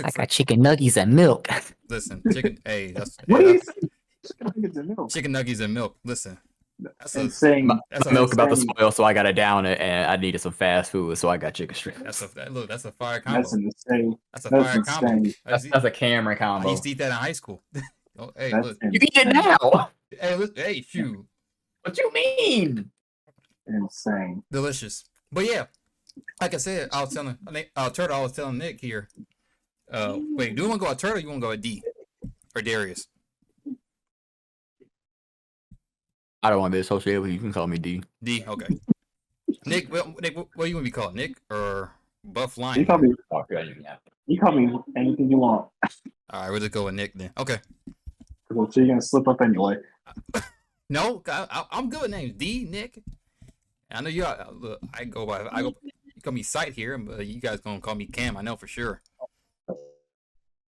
I got chicken nuggets and milk. Listen, chicken. Hey, that's What do you that's say? Chicken nuggets and milk. chicken nuggets and milk. Listen, that's Insane. That's My milk about to insane. spoil, so I gotta down it, and I needed some fast food, so I got chicken strips. that's a fire combo. That's insane. That's a That's fire combo. insane. That's a Cameron I combo. used to eat that in high school. Oh, hey, That's look. You can eat it now. Hey, look. Hey, shoot. What you mean? insane. Delicious. But yeah, like I said, I was telling Turtle. I was telling Nick here. Wait, do you want to go at Turtle? Or you want to go at D or Darius? I don't want to be associated with you. You can call me D. D. Okay. Nick, what do you want to be called? Nick or Buff You Lion? call me. Oh, good. Yeah. You call me anything you want. All right, we'll just go with Nick then. Okay. Well, so you're gonna slip up anyway. No, I'm good with names. D, Nick. I know you. Look, I go. You call me Sight here, but you guys gonna call me Cam. I know for sure.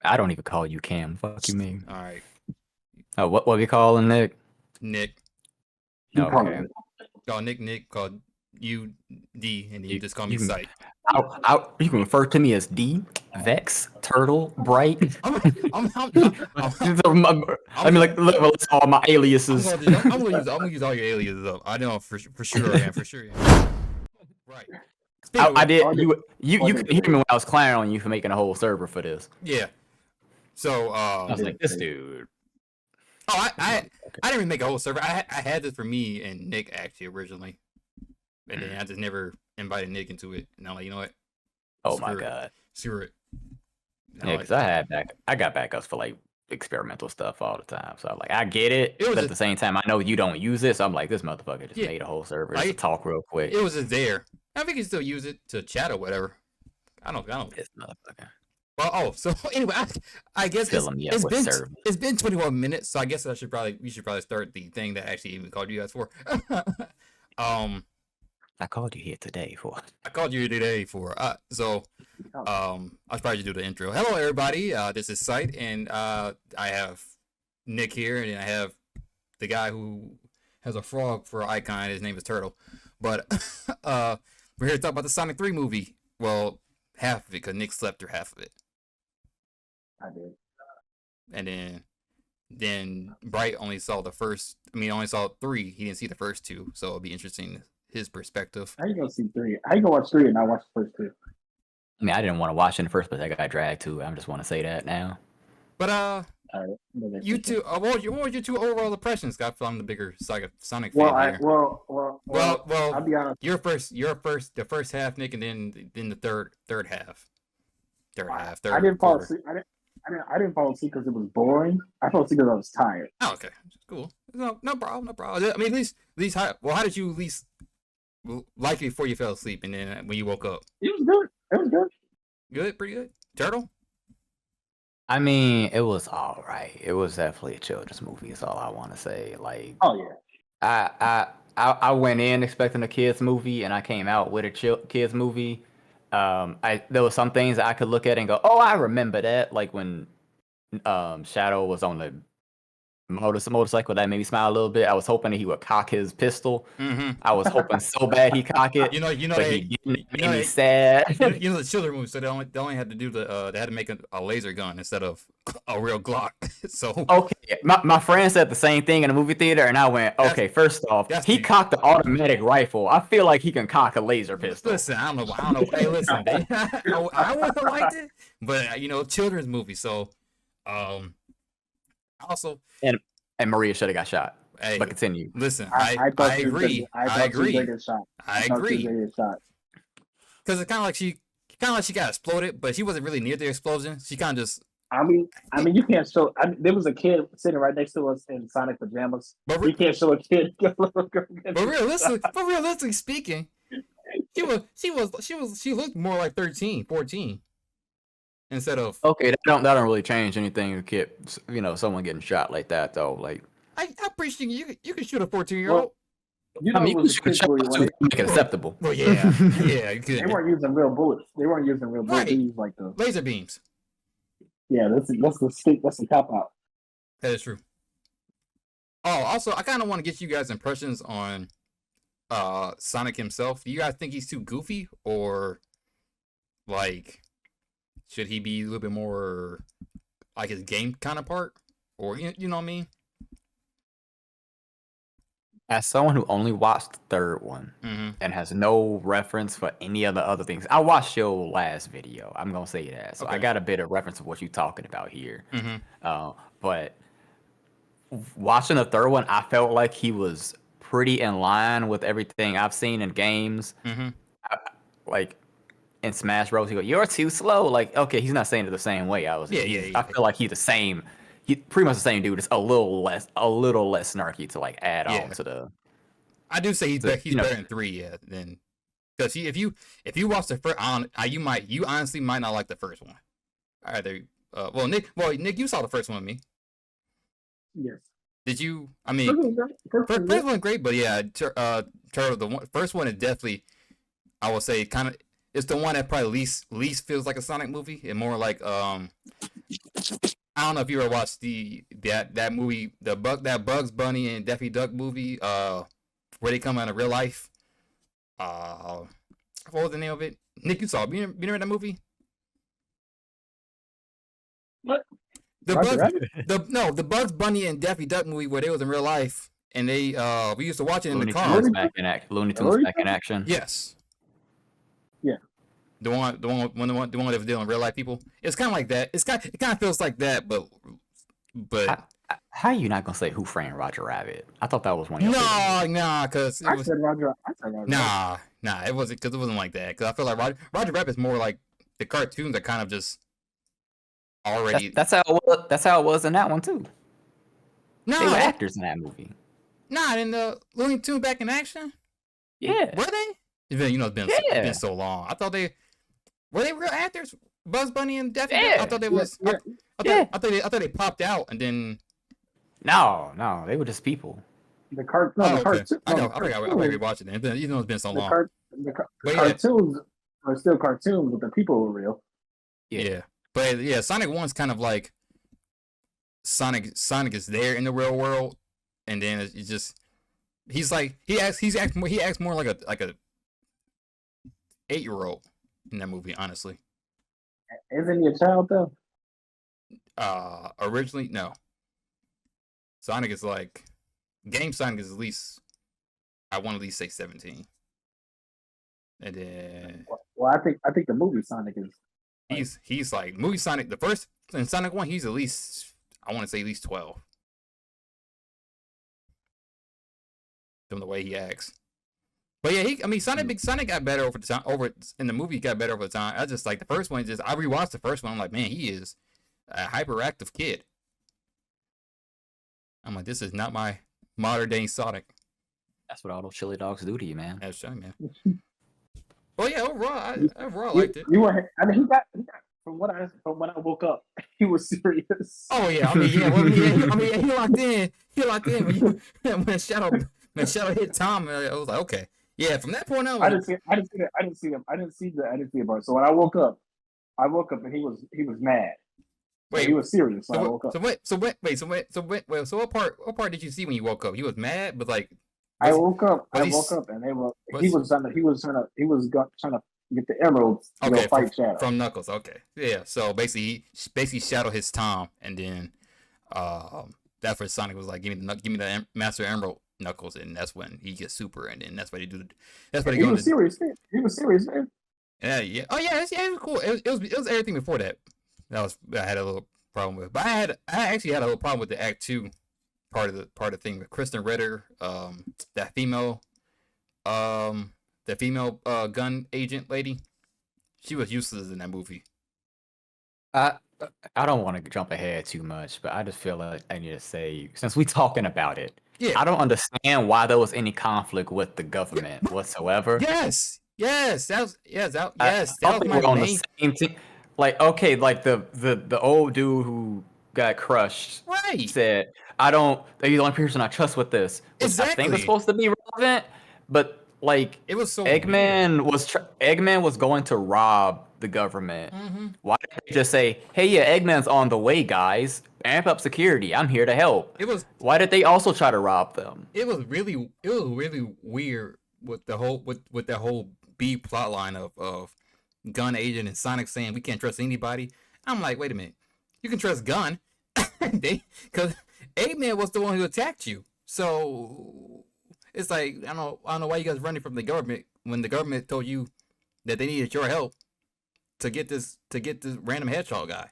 I don't even call you Cam. Fuck you mean? All right, Oh, what we calling Nick? Nick. You call Okay. me. Call Nick. Nick. Call you D, and you just call me you can- Sight. You can refer to me as D, Vex, Turtle, Bright. I'm I mean, like, list all my aliases. gonna use all your aliases up. I know for sure, man, for sure. Yeah. Right. I did. You Order- could hear me when I was clowning on you for making a whole server for this. Yeah. So I was like, this dude. oh, I didn't even make a whole server. I had this for me and Nick actually originally, and then I just never invited Nick into it. And I'm like, you know what? Oh my Screw it. god. Screw it. Yeah, because I got backups for like experimental stuff all the time. So like I get it, It was but at a- the same time I know you don't use it, so I'm like, this motherfucker just Yeah. made a whole server just to Like, talk real quick. It was just there. I think you can still use it to chat or whatever. I don't. This motherfucker. Well, so anyway, I guess Filling me up with servers. it's been 21 minutes, so I guess we should probably start the thing that actually even called you guys for. I called you here today for. I called you today for I should probably just do the intro. Hello everybody, this is Sight, and I have Nick here, and I have the guy who has a frog for an icon. His name is Turtle. But we're here to talk about the Sonic 3 movie. Well, half of it, because Nick slept through half of it. I did. And then Bright only saw only saw 3. He didn't see the first 2, so it'll be interesting his perspective. How you gonna see 3? How you gonna watch 3 and not watch the first 2? I mean, I didn't want to watch it in the first place. I got dragged to it. I just want to say that now. But All right. you two, what were your 2 overall impressions? I feel I'm the bigger Sonic fan here. Well, I'll be honest. The first half, Nick, and then the third half. I didn't fall asleep. I didn't fall asleep because it was boring. I fell asleep because I was tired. Oh, okay, cool. No problem. I mean, at least how did you at least like it before you fell asleep, and then when you woke up? It was good. It was good. Good, pretty good. Turtle? I mean, it was all right. It was definitely a children's movie. Is all I want to say. Like, Oh yeah. I went in expecting a kids movie, and I came out with a kids movie. There were some things that I could look at and go, "Oh, I remember that." Like when Shadow was on the motorcycle, that made me smile a little bit. I was hoping that he would cock his pistol. Mm-hmm. I was hoping so bad he cock it. You know, but they, he didn't. It you know made me they- sad. you know the children movie, so they only had to do they had to make a laser gun instead of a real Glock. So Okay, my friend said the same thing in the movie theater, and I went, okay, first off, he cocked the automatic rifle. I feel like he can cock a laser pistol. listen, I don't know. Hey, listen, I would have liked it, but children's movie. So, also, And Maria should have got shot. hey, But continue. listen, I I agree. I agree. I agree. Because it's kind of like she got exploded, but she wasn't really near the explosion. She kind of just. I mean, you can't show. there was a kid sitting right next to us in Sonic pajamas. But You can't show a kid. But realistically speaking, she looked more like 13, 14 instead of. Okay, that don't really change anything to get someone getting shot like that though. Like I'm pretty sure you can shoot a 14-year-old. You know, I mean, it you can was a shoot a kid shot movie when to make it acceptable. Well, yeah, you they could. weren't using real bullets. They weren't using real bullets. Right. They used like the. Laser beams. Yeah, that's the cop out. That is true. Oh, also, I kind of want to get you guys' impressions on Sonic himself. Do you guys think he's too goofy, or like should he be a little bit more like his game counterpart, or you know what I mean? As someone who only watched the third one and has no reference for any of the other things, I watched your last video. I'm gonna say that, so I got a bit of reference of what you're talking about here. But watching the third one, I felt like he was pretty in line with everything I've seen in games. Like in Smash Bros, he go, "You're too slow." Like, okay, he's not saying it the same way. I feel like he's the same. He pretty much the same dude, just a little less snarky to like add on to the. I do say he's better than 3, than because if you watch the first, you honestly might not like the first one. Either, Nick, you saw the first one with me. Yes. Did you? I mean, first one great, but yeah, Turtle, the first one is definitely, I would say, kind of. It's the one that probably least feels like a Sonic movie, and more like I don't know if you ever watched that movie, that Bugs Bunny and Daffy Duck movie, where they come out of real life. What was the name of it? Nick, you saw it. You remember that movie? What? The Bugs Bunny and Daffy Duck movie where they was in real life, and they we used to watch it in the car. Looney Tunes back in action. Yes. Yeah. The one that was dealing with real life people. It's kind of like that. It kind of feels like that, but how are you not gonna say Who Framed Roger Rabbit? I thought that was one. Of your because I said Roger. Nah, it wasn't, because it wasn't like that. Because I feel like Roger Rabbit's more like the cartoons are kind of just already. That's how it was in that one too. No, they were actors in that movie. Not in the Looney Tunes Back in Action. Yeah, were they? It's been so long. I thought were they real actors? Bugs Bunny and Daffy Duck? I thought they was. I thought they popped out and then. No, they were just people. The cartoon. I forgot we watching it. It's been so long. The cartoons are still cartoons, but the people were real. Yeah. But yeah, Sonic 1's kind of like Sonic is there in the real world, and then it's just he acts more like a 8-year-old in that movie, honestly. Isn't he a child though? Originally, no. Sonic is like Sonic is at least, I want to at least say 17. And then I think the movie Sonic is he's like movie Sonic, the first in Sonic 1, he's at least, I want to say at least 12. From the way he acts. But yeah, Sonic got better over the time. In the movie, got better over the time. I just like the first one. I rewatched the first one. I'm like, man, he is a hyperactive kid. I'm like, this is not my modern day Sonic. That's what all those chili dogs do to you, man. That's right, man. Well, yeah, overall, I liked it. He got from when I woke up, he was serious. Oh yeah, he locked in. He locked in when Shadow hit Tom. I was like, okay. Yeah, from that point on, I didn't see the part. So when I woke up and he was mad. Wait, he was serious. So I woke up. So what part did you see when you woke up? He was mad, but like I woke up and he was trying to get the emeralds to go fight Shadow from Knuckles. Okay, yeah. So basically Shadow hits Tom, and then that's where Sonic was like, give me the Master Emerald, Knuckles, and that's when he gets super, and then that's what he do. That's what he was serious. He was serious, man. Yeah. Oh yeah, it was cool. It was everything before that. I had a little problem with, but I actually had a little problem with the Act 2 part of the thing with Kristen Ritter, that female gun agent lady. She was useless in that movie. I don't want to jump ahead too much, but I just feel like I need to say, since we talking about it, I don't understand why there was any conflict with the government whatsoever. Yes, that was my on the same team. Like, okay, like the old dude who got crushed said, "They're the only person I trust with this." Exactly. I think it's supposed to be relevant, but like it was so Eggman was going to rob the government. Mm-hmm. Why did they just say, "Hey, yeah, Eggman's on the way, guys. Amp up security. I'm here to help." Why did they also try to rob them? It was really weird with the whole with that whole B plot line of Gun Agent and Sonic saying we can't trust anybody. I'm like, wait a minute, you can trust Gun, because Eggman was the one who attacked you. So it's like I don't know why you guys running from the government when the government told you that they needed your help to get this random hedgehog guy.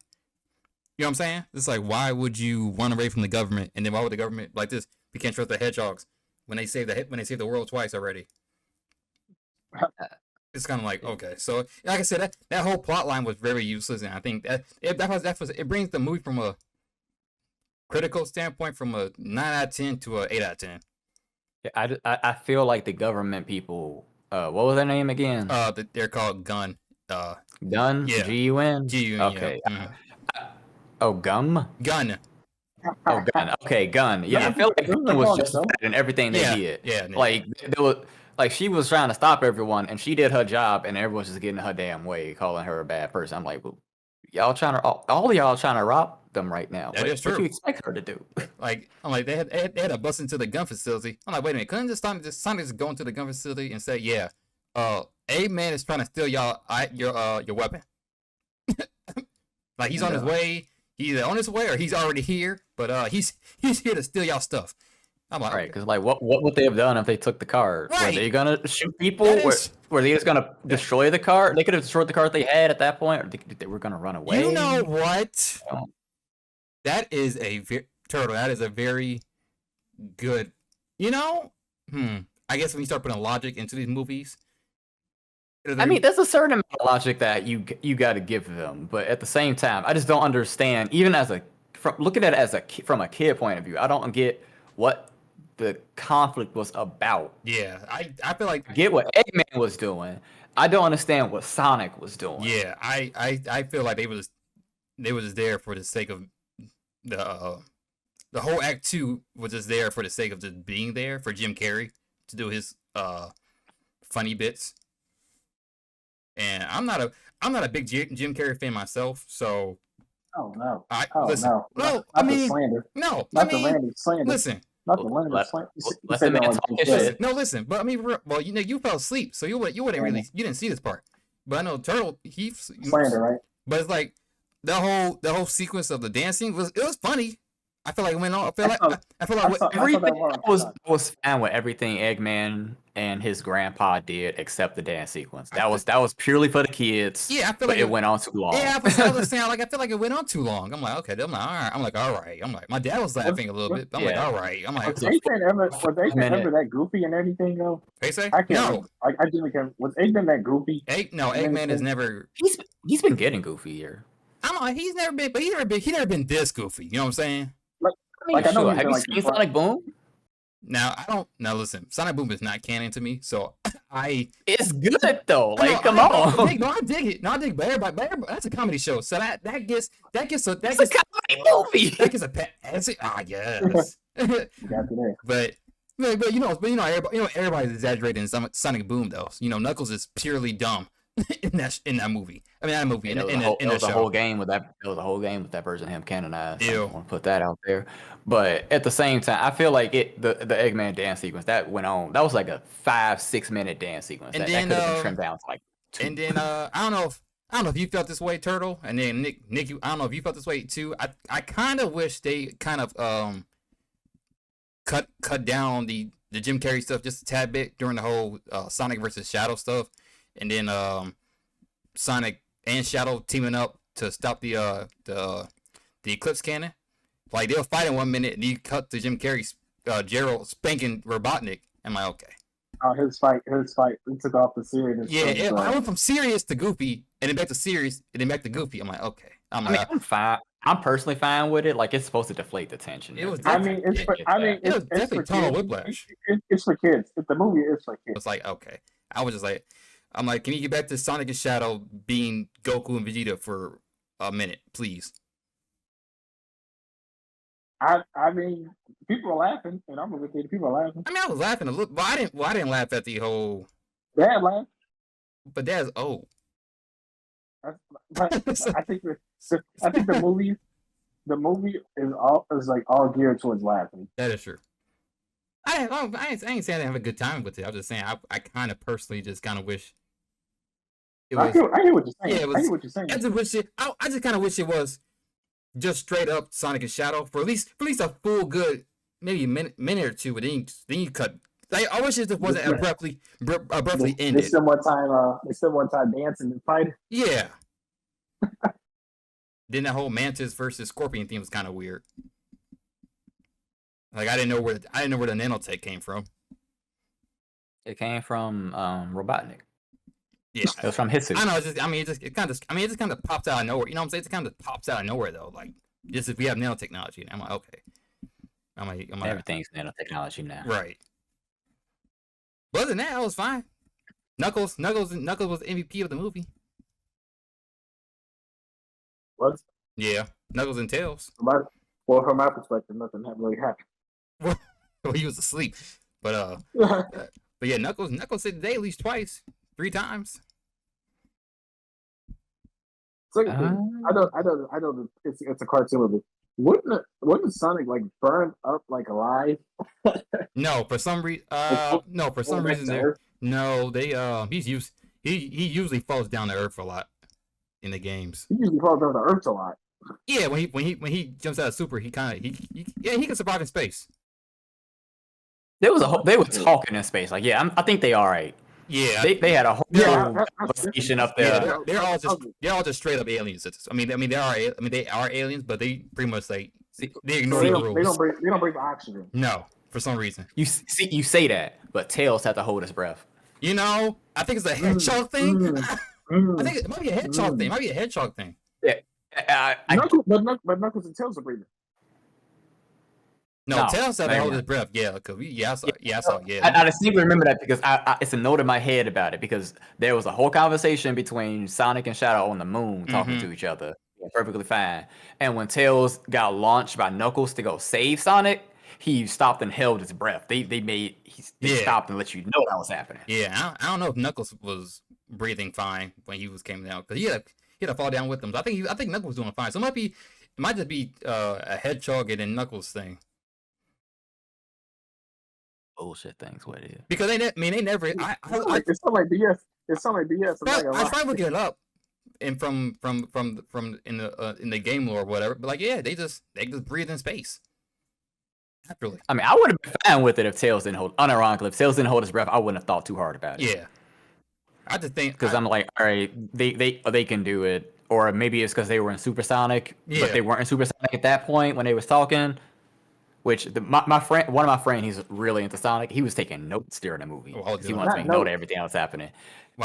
You know what I'm saying? It's like, why would you run away from the government, and then why would the government like this? We can't trust the hedgehogs when they save the world twice already. It's kind of like, okay, so like I said, that whole plot line was very useless, and I think it brings the movie from a critical standpoint from a 9 out of 10 to a 8 out of 10. Yeah, I feel like the government people. What was their name again? They're called Gun. Gun. Yeah. G-U-N. G-U-N. Okay. Yeah. Oh, Gum. Gun. Oh, Gun. Okay, Gun. Yeah, I feel like Gun was just in everything they did. Yeah. Like there was, like she was trying to stop everyone, and she did her job, and everyone's just getting in her damn way, calling her a bad person. I'm like, well, y'all trying to all y'all trying to rob them right now. That is true. What do you expect her to do? Like, I'm like, they had to bust into the gun facility. I'm like, wait a minute, couldn't Sonic just go into the gun facility and say, yeah, Eggman is trying to steal your weapon. Like he's on his way. He's either on his way or he's already here, but he's here to steal y'all stuff. I'm like, right, because like, what would they have done if they took the card? Right. Were they gonna shoot people? Were they just gonna destroy the card? They could have destroyed the card they had at that point, or they were gonna run away. You know what? That is a Turtle. That is a very good. You know, I guess when you start putting logic into these movies, I mean, there's a certain amount of logic that you got to give them, but at the same time, I just don't understand. Even looking at it from a kid point of view, I don't get what the conflict was about. Yeah, I feel like I get what Eggman was doing. I don't understand what Sonic was doing. Yeah, I feel like they were just there for the sake of the whole Act 2 was just there for the sake of just being there for Jim Carrey to do his funny bits. And I'm not a big Jim Carrey fan myself, so. Oh no! Listen, no! I mean, slander. No, not the Randy slander. Listen. Not the Randy slander. Let the man talk his shit. No, listen, but I mean, well, you fell asleep, so you didn't see this part. But I know Turtle, slander, right? But it's like the whole sequence of the dancing was funny. I feel like it went on. I feel like everything was fine with everything Eggman and his grandpa did except the dance sequence. That was purely for the kids. Yeah, I feel like it went on too long. Yeah, I feel like it went on too long. I'm like, okay, all right. All right. I'm like, my dad was laughing a little bit. I'm like, all right. I'm like, was Eggman ever that goofy and everything though? Say? I can't. I just can't. Was Eggman that goofy? No, Eggman is never. He's been getting goofier. I don't know. He's never been this goofy. You know what I'm saying? I know. Have you seen Sonic Boom? Now I don't. Now listen, Sonic Boom is not canon to me, so It's good though. Like, come on. I dig it. No, I dig. But everybody, that's a comedy show, so that gets a comedy movie. That gets a pet. Yes. But everybody's exaggerating Sonic Boom though. Knuckles is purely dumb in that movie. I mean, not a movie. It was a whole game with that version of him canonized. I don't want to put that out there, but at the same time, I feel like the Eggman dance sequence that went on. That was like a 5-6 minute dance sequence. And that then, could have been trimmed down to like 2. And then I don't know if you felt this way, Turtle. And then Nick, I don't know if you felt this way too. I kind of wish they kind of cut down the Jim Carrey stuff just a tad bit during the whole Sonic versus Shadow stuff. And then Sonic and Shadow teaming up to stop the Eclipse Cannon. Like, they'll fight in 1 minute, and you cut to Jim Carrey's Gerald spanking Robotnik. I'm like, okay. Oh, his fight. It took off the serious. Yeah, I went from serious to goofy, and then back to serious, and then back to goofy. I'm like, okay. I'm fine. I'm personally fine with it. Like, it's supposed to deflate the tension. It's definitely total whiplash. It's for kids. The movie is for kids. It's like, okay. I was just like, I'm like, can you get back to Sonic and Shadow being Goku and Vegeta for a minute, please? I mean, people are laughing, and I'm with you. People are laughing. I mean, I was laughing a little, but I didn't laugh at the whole. Dad laughed. But Dad's old. I think the movie is like all geared towards laughing. That is true. I ain't saying I have a good time with it. I'm just saying I kind of personally just kind of wish it was. I hear what you're saying. Yeah, I hear what you're saying. I just kind of wish it was just straight up Sonic and Shadow for at least a full good maybe minute or two, but then you cut. Like, I wish it just wasn't abruptly ended. They still one time dancing and fighting. Yeah. Then that whole Mantis versus Scorpion theme was kind of weird. Like I didn't know where the nanotech came from. It came from Robotnik. Yeah, it was from Hitsu. I know. It just kind of pops out of nowhere. You know what I'm saying? It kind of pops out of nowhere though. Like just if we have nanotechnology, and I'm like, okay. I'm like everything's nanotechnology now. Right. But other than that, it was fine. Knuckles was MVP of the movie. What? Yeah, Knuckles and Tails. From my perspective, nothing really happened. Well, he was asleep, but yeah, Knuckles saved the day at least twice, 3 times. I know. It's a cartoon movie. Wouldn't Sonic like burn up like alive? No, for some reason. He usually falls down to earth a lot in the games. He usually falls down to earth a lot. Yeah, when he jumps out of super, he can survive in space. They were talking in space. Like, yeah, I think they all right. Yeah, they had a whole conversation up there. Yeah, they're all just straight up aliens. I mean they are aliens, but they pretty much like they ignore the rules. They don't breathe oxygen. No, for some reason. You say that, but Tails had to hold his breath. You know, I think it's a hedgehog thing. I think it might be a hedgehog thing. It might be a hedgehog thing. Yeah, but Knuckles and Tails are breathing. No, Tails had to hold his breath. Yeah, because I saw. I distinctly remember that because it's a note in my head about it because there was a whole conversation between Sonic and Shadow on the moon talking to each other. Yeah, perfectly fine. And when Tails got launched by Knuckles to go save Sonic, he stopped and held his breath. They stopped and let you know that was happening. Yeah, I don't know if Knuckles was breathing fine when he came down because he had to fall down with them. So I think Knuckles was doing fine. So it might just be a hedgehog and Knuckles thing. Bullshit things, what it is. Because they never. It's not like BS. It's not like BS. I tried looking it up, and from in the game lore or whatever. But like, yeah, they just breathe in space. Naturally. I mean, I would have been fine with it if Tails didn't hold. Unironically, if Tails didn't hold his breath, I wouldn't have thought too hard about it. Yeah. I just think because I'm like, all right, they can do it, or maybe it's because they were in Supersonic, but they weren't in Supersonic at that point when they was talking. Which one of my friends, he's really into Sonic. He was taking notes during the movie. He wanted to make note of everything that was happening.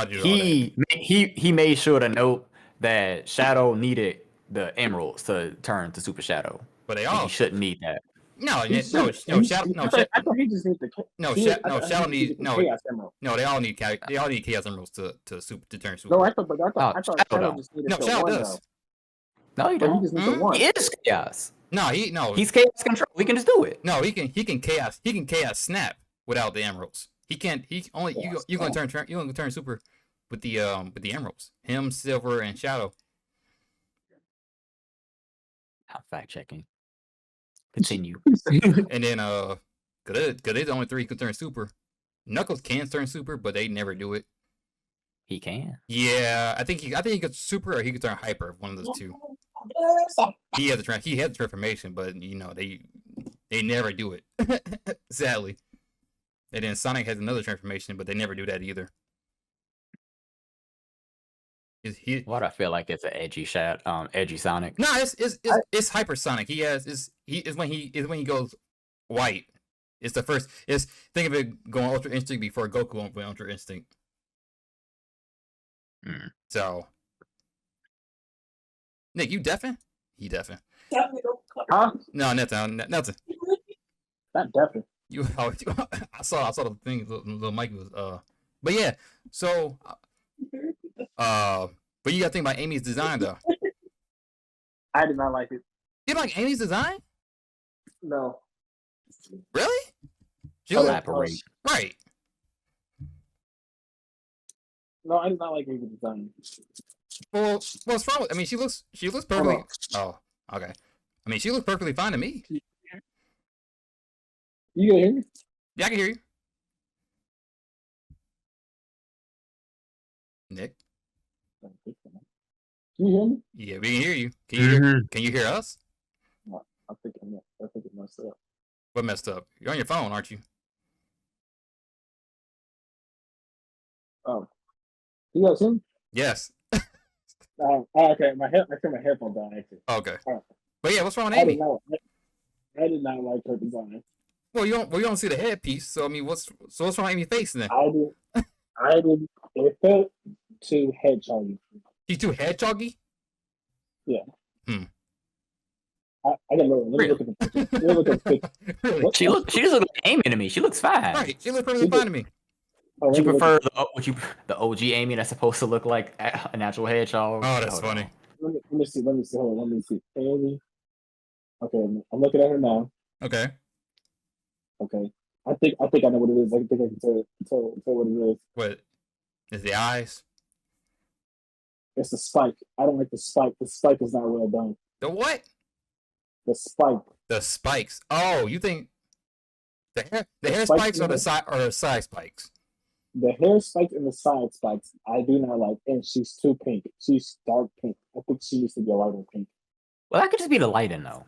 He made sure to note that Shadow needed the emeralds to turn to Super Shadow, but he shouldn't need that. Shadow needs they all need chaos emeralds to turn super. No, I thought Shadow just needed Shadow one, does. Though. No, he don't. He just needs one. He is chaos. He's chaos control. We can just do it. No, he can chaos snap without the emeralds. He can't. He only you gonna turn super with the emeralds. Him, Silver, and Shadow. I'm fact checking. Continue. And then cause they're the only 3 who can turn super. Knuckles can turn super, but they never do it. He can. Yeah, I think he could super or he could turn hyper. One of those 2. He had the transformation, but they never do it. Sadly. And then Sonic has another transformation, but they never do that either. Why do I feel like it's an edgy Sonic? No, it's hypersonic. Is when he goes white. It's the first. Think of it going Ultra Instinct before Goku went Ultra Instinct. So, Nick, you deafin'? He deafin'. Huh? No, nothing. Not deafin'. I saw the thing. Little Mikey was. But yeah. So, but you got to think about Amy's design though. I did not like it. You like Amy's design? No. Really? Elaborate. Right. No, I did not like Amy's design. Well, what's wrong? I mean, she looks perfectly. Oh, okay. I mean, she looks perfectly fine to me. You can hear me? Yeah, I can hear you, Nick. Can you hear me? Yeah, we can hear you. Can you hear? Can you hear us? No, I think it messed up. What messed up? You're on your phone, aren't you? Oh, you guys hear me? Yes. Okay. I turned my headphones down actually. Okay. All right. But yeah, what's wrong with I Amy? did not. I did not like her design. Well, you don't see the headpiece, so I mean, what's wrong with Amy's face then? I did. It felt too hedgehoggy. She's too hedgehoggy. Yeah. Hmm. I gotta look. Let me look at the picture. Let me look at the picture. Really? She just looks like Amy to me. She looks fine. Right. She looks perfectly fine to me. Oh, Would you let me look prefer the OG Amy that's supposed to look like a natural hedgehog? Oh, that's Hold funny. on. let me see. Hold on. Let me see. Amy. Okay, I'm looking at her now. Okay. Okay. I think I know what it is. I think I can tell what it is. What is the eyes? It's the spike. I don't like the spike. The spike is not well done. The what? The spike. The spikes. Oh, you think the hair spikes spikes in or the the side spikes? The hair spikes and the side spikes, I do not like. And she's too pink. She's dark pink. I think she needs to be a lighter pink. Well, that could just be the lighting though.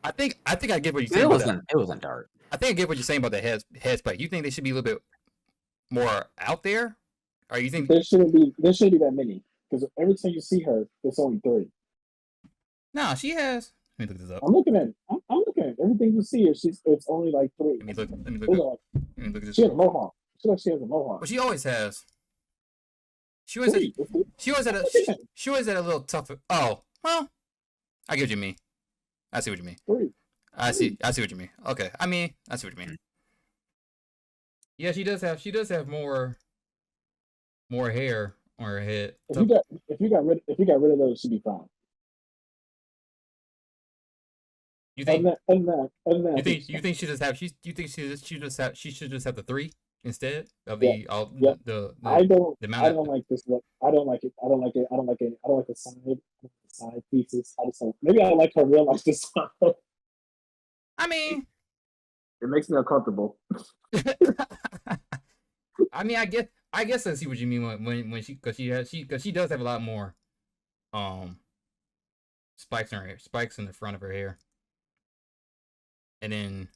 I think I get what you're saying. It wasn't dark. I think I get what you're saying about the head spike. You think they should be a little bit more out there, or you think there shouldn't be that many? Because every time you see her, there's only 3. No, she has. Let me look this up. I'm looking at everything you see her. It's only like 3. Let me look. Let me Those look. are like, Let me look at this. she has a mohawk. She like she has a mohawk. Well, she always has. She always had a little tougher. Oh, well, I get what you mean. I see what you mean. 3. I see what you mean. Okay, I mean, I see what you mean. Yeah, she does have more hair on her head. If you got rid of those, she'd be fine. You think? You think she just have? You think she should just have the 3 instead of Yeah. the I don't like this look. I don't like it. I don't like the side pieces. I just don't. Maybe I like her real life design. I mean, It makes me uncomfortable. I mean, I guess I see what you mean when she does have a lot more spikes in her hair, spikes in the front of her hair, and then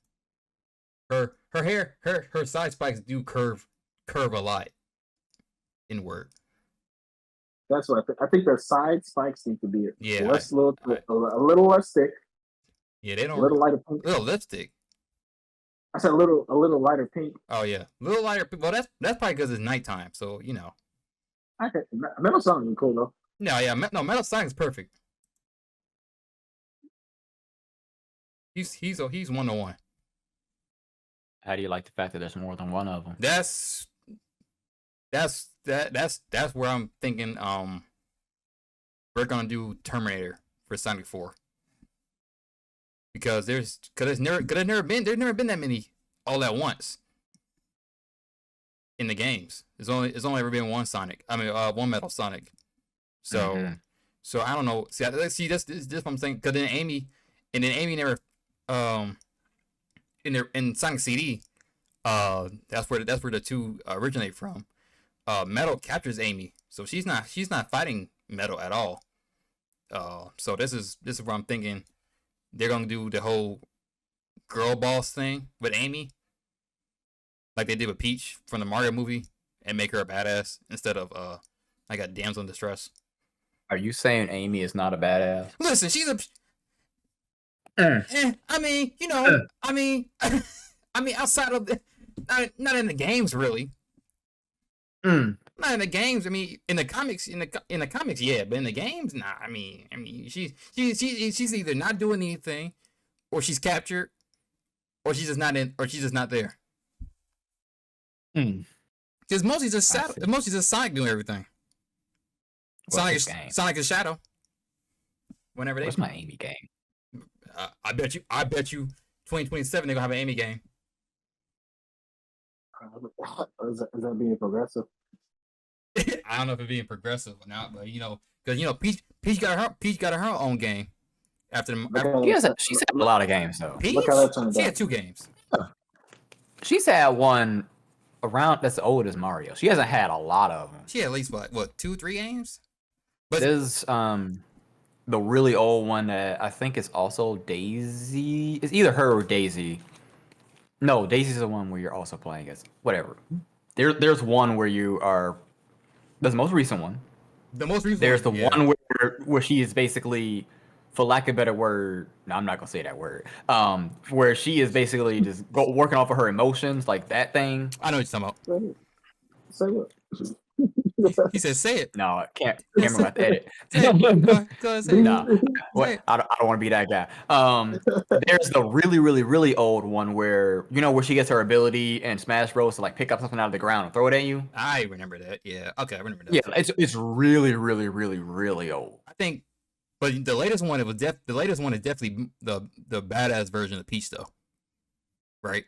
her hair her side spikes do curve a lot inward. That's what I think. I think their side spikes need to be Yeah, a little less thick. Yeah, they don't. A little lighter pink. Little lipstick. I said a little lighter pink. Oh yeah, little lighter. Well, that's probably because it's nighttime, so you know. Okay, Metal Sonic is cool though. No, yeah, Metal Sonic is perfect. He's 101. How do you like the fact that there's more than one of them? That's where I'm thinking. We're gonna do Terminator for Sonic 4. Because there's never been that many all at once in the games. There's only ever been one Sonic. I mean, one Metal Sonic. So I don't know. See, this what I'm saying. Because then Amy never in Sonic CD. That's where the 2 originate from. Metal captures Amy, so she's not fighting Metal at all. So this is where I'm thinking. They're gonna do the whole girl boss thing with Amy, like they did with Peach from the Mario movie, and make her a badass instead of like a damsel in distress. Are you saying Amy is not a badass? Listen, she's a. I mean, you know, I mean, outside of not in the games really. Not in the games. I mean, in the comics, yeah, but in the games, nah. I mean, she's either not doing anything, or she's captured, or she's just not there. It's mostly just Shadow. It's mostly just Sonic doing everything. Sonic is Shadow. Whenever they. What's my Amy game? I bet you, 2027 they're gonna have an Amy game. Is that being progressive? I don't know if it's being progressive or not, but you know, because Peach got her own game after the. She's had a lot of games though. Peach, Look how that turned she out. had 2 games. She's had one around that's as old as Mario. She hasn't had a lot of them. She had at least what 2, 3 games. But There's the really old one that I think is also Daisy. It's either her or Daisy. No, Daisy's the one where you're also playing as whatever. There's one where you are. That's the most recent one. the most recent. There's the yeah. one where she is basically, for lack of a better word, no, I'm not gonna say that word. Where she is basically just working off of her emotions, like that thing. I know what you're talking Say it. about. He said, "Say it." No, I can't remember how to edit. Say it. Go ahead, say it. Nah, Say what? it. I don't want to be that guy. There's the really, really, really old one where where she gets her ability in Smash Bros to like pick up something out of the ground and throw it at you. I remember that. Yeah. Okay, I remember that. Yeah, it's really, really, really, really old. I think, but the latest one is definitely the badass version of Peach though, right?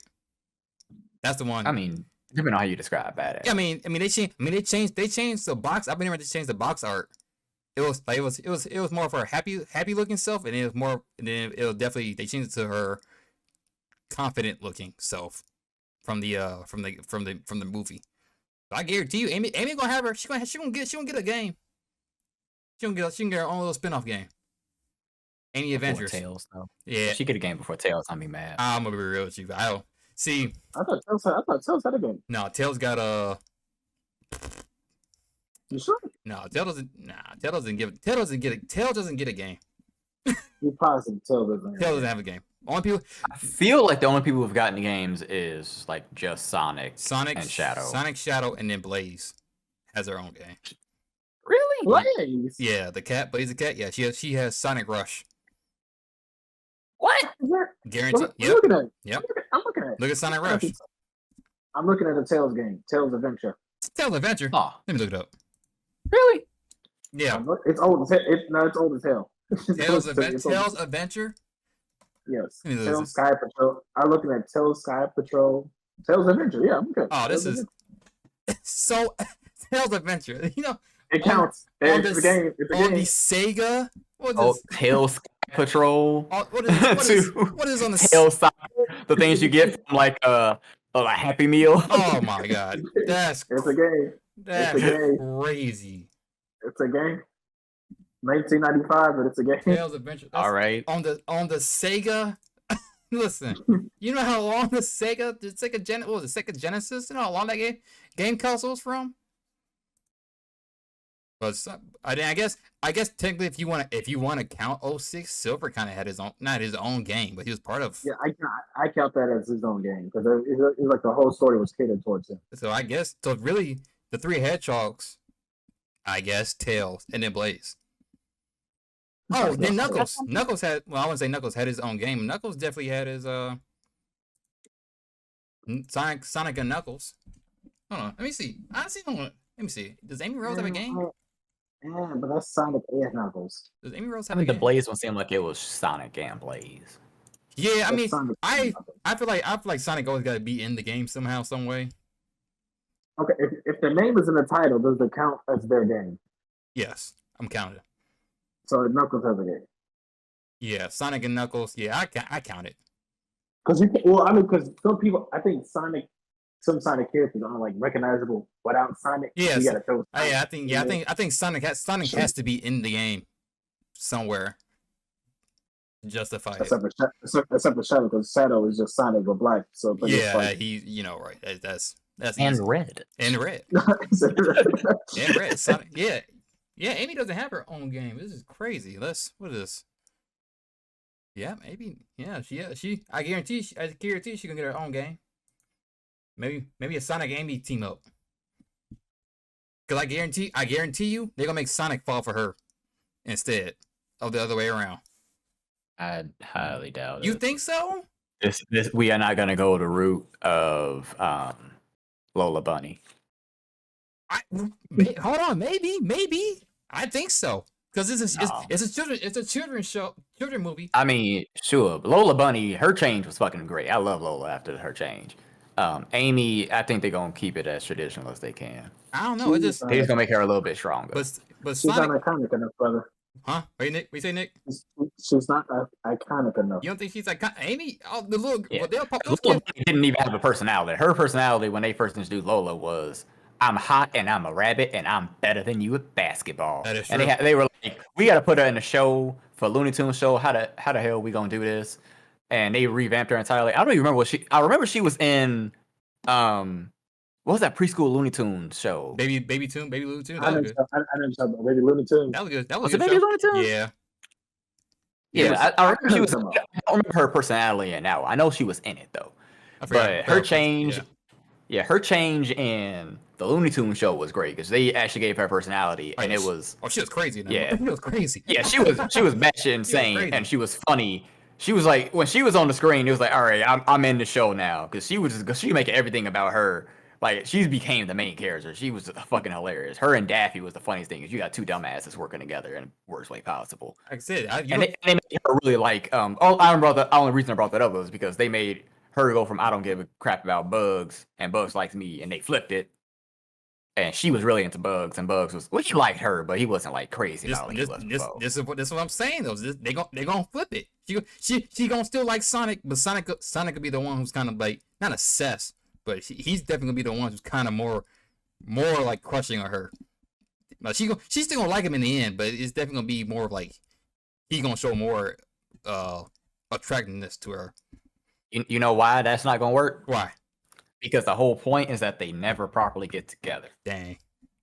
That's the one. I mean, depending on how you describe badass. Yeah, I mean, they changed the box. I've been able to change the box art. It was more for her happy looking self, and it was definitely they changed it to her confident looking self from the movie. But I guarantee you, Amy gonna have her. She gonna get a game. She can get her own little spin-off game. Amy Adventures. Tails though. Yeah, If she get a game before Tails, I'll be mad. I'm gonna be real with you. I don't see. I thought Tails had a game. No, Tails got a. You sure? No, Tails doesn't. Nah, Tails doesn't get a game. You positive Tails doesn't. Tails doesn't have a game. Only people. I feel like the only people who've gotten games is like just Sonic and Shadow. Sonic, Shadow, and then Blaze has her own game. Really? Blaze. Yeah, the cat, Blaze the cat. Yeah, she has Sonic Rush. What? Guaranteed. I'm Yep. looking at it. Yep. I'm looking at it. Look at Sonic Rush. I'm looking at a Tails game. Tails Adventure. Tails Adventure. Oh, Let me look it up. really? Yeah. It's old as hell. It's old as hell. Tails It's old. Tails Adventure. Yes. Let me look at Tails this. Sky Patrol. I'm looking at Tails Sky Patrol. Tails Adventure. Yeah, I'm good. Oh, this Tails is Adventure. so Tails Adventure. It counts. It's a game. It's a on the game. Sega. What Oh, is Tails Patrol. what is on the Tails Sonic. The things you get from like a Happy Meal. Oh my god, that's It's a game. that's It's a game. crazy. It's a game. 1995, but it's a game. Tails Adventure. That's All right. on the Sega. Listen, you know how long the Sega Genesis? You know how long that game console was from? But I guess technically if you want to count 06, Silver kind of had his own, not his own game, but he was part of. Yeah, I count that as his own game because it's like the whole story was catered towards him. So I guess really the 3 hedgehogs, I guess Tails and then Blaze. Oh, then Knuckles. Knuckles had, well, I wouldn't say Knuckles had his own game. Knuckles definitely had his Sonic and Knuckles. Hold on, let me see. Let me see. Does Amy Rose have a game? Yeah, but that's Sonic and Knuckles. Does Amy Rose I have a mean, the game? Blaze one seemed like it was Sonic and Blaze. Yeah, I That's mean, Sonic and Knuckles. I feel like Sonic always got to be in the game somehow, some way. Okay, if the name is in the title, does it count as their game? Yes, I'm counting. So Knuckles has a game. Yeah, Sonic and Knuckles. Yeah, I count it. Because some people, I think some Sonic characters aren't like recognizable without Sonic. Yes. You gotta throw Sonic. I think Sonic has to be in the game somewhere. To justify it. Except for Shadow, because Shadow is just Sonic with black. So but it's Yeah, like, right. That's And easy. red. And red. And red. Sonic. Yeah. Yeah, Amy doesn't have her own game. This is crazy. What is this? Yeah, maybe. Yeah, she. I guarantee she can get her own game. Maybe a Sonic Amy team up. Cause I guarantee you, they're gonna make Sonic fall for her instead of the other way around. I highly doubt it. You think so? This we are not gonna go the route of Lola Bunny. Hold on, maybe. I think so. Because No. it's a children's movie. I mean, sure, but Lola Bunny, her change was fucking great. I love Lola after her change. Amy, I think they're gonna keep it as traditional as they can. I don't know. It just They're just gonna make her a little bit stronger. but But She's not Sonic, iconic enough, brother. huh? Are you Nick? We say Nick? She's not iconic enough. You don't think she's like Amy? Oh, the little Yeah. well, they'll pop 'Cause those Lola kids. Bunny didn't even have a personality. Her personality when they first introduced Lola was, "I'm hot and I'm a rabbit and I'm better than you at basketball." That is And true. they were like, "We got to put her in a show for Looney Tunes show. How the hell we gonna do this?" And they revamped her entirely. I don't even remember what she. I remember she was in, what was that preschool Looney Tunes show? Baby Looney Tunes. I That was know. good. I know. About Baby Looney Tunes. That was good. That was Was a it good Baby show. Looney Tunes? Yeah. Yeah, I remember she know was. what you're talking I don't remember her personality in that one. I know she was in it though. I forgot. But her change, Yeah. yeah, her change in the Looney Tunes show was great because they actually gave her personality, and Oh, it was Oh, she was crazy. In that Yeah. movie. She was crazy. yeah, she was batshit insane, crazy. and she was funny. She was like when she was on the screen, it was like, all right, I'm in the show now because she making everything about her. Like she became the main character. She was fucking hilarious. Her and Daffy was the funniest thing. Is you got two dumbasses working together in the worst way possible. Like I said, And they made her really like the only reason I brought that up was because they made her go from I don't give a crap about Bugs and Bugs likes me, and they flipped it. And she was really into Bugs, and Bugs was he liked her, but he wasn't like crazy about like he was before. this is what I'm saying though. They gonna flip it. She gonna still like Sonic, but Sonic will be the one who's kind of like not obsessed, but he's definitely gonna be the one who's kind of more like crushing on her. Now she's still gonna like him in the end, but it's definitely gonna be more of like he's gonna show more attractiveness to her. You know why that's not gonna work? Why? Because the whole point is that they never properly get together. Dang.